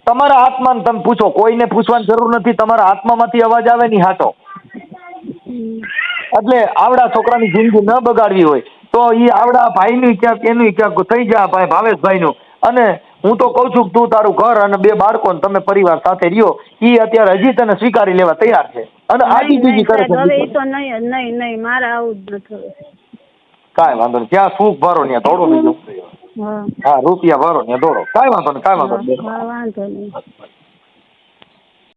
તમારા આત્માને તમે પૂછો. કોઈને પૂછવાની જરૂર નથી. તમારા આત્મામાંથી અવાજ આવે ની હાચો. એટલે આવડા છોકરાની જિંદગી ન બગાડવી હોય તો ઈ આવડા ભાઈનું ક્યાંક એનું ક્યાંક થઈ જાય ભાઈ ભાવેશભાઈનું. અને હું તો કઉ છું કે તું તારું ઘર અને 2 બાળકો ને તમે પરિવાર સાથે રહ્યો. ઈ અત્યારે હજી તને સ્વીકારી લેવા તૈયાર છે અને આજી બીજી કરે છે. હવે ઈ તો નહીં મારે આવું જ નથી. કાંઈ વાંધો નહીં. જ્યાં સુખ ભરો ત્યાં થોડો બીજું. હા રૂપિયા ભરો ત્યાં દોડો. કાંઈ વાંધો નહીં. વાંધો નહીં.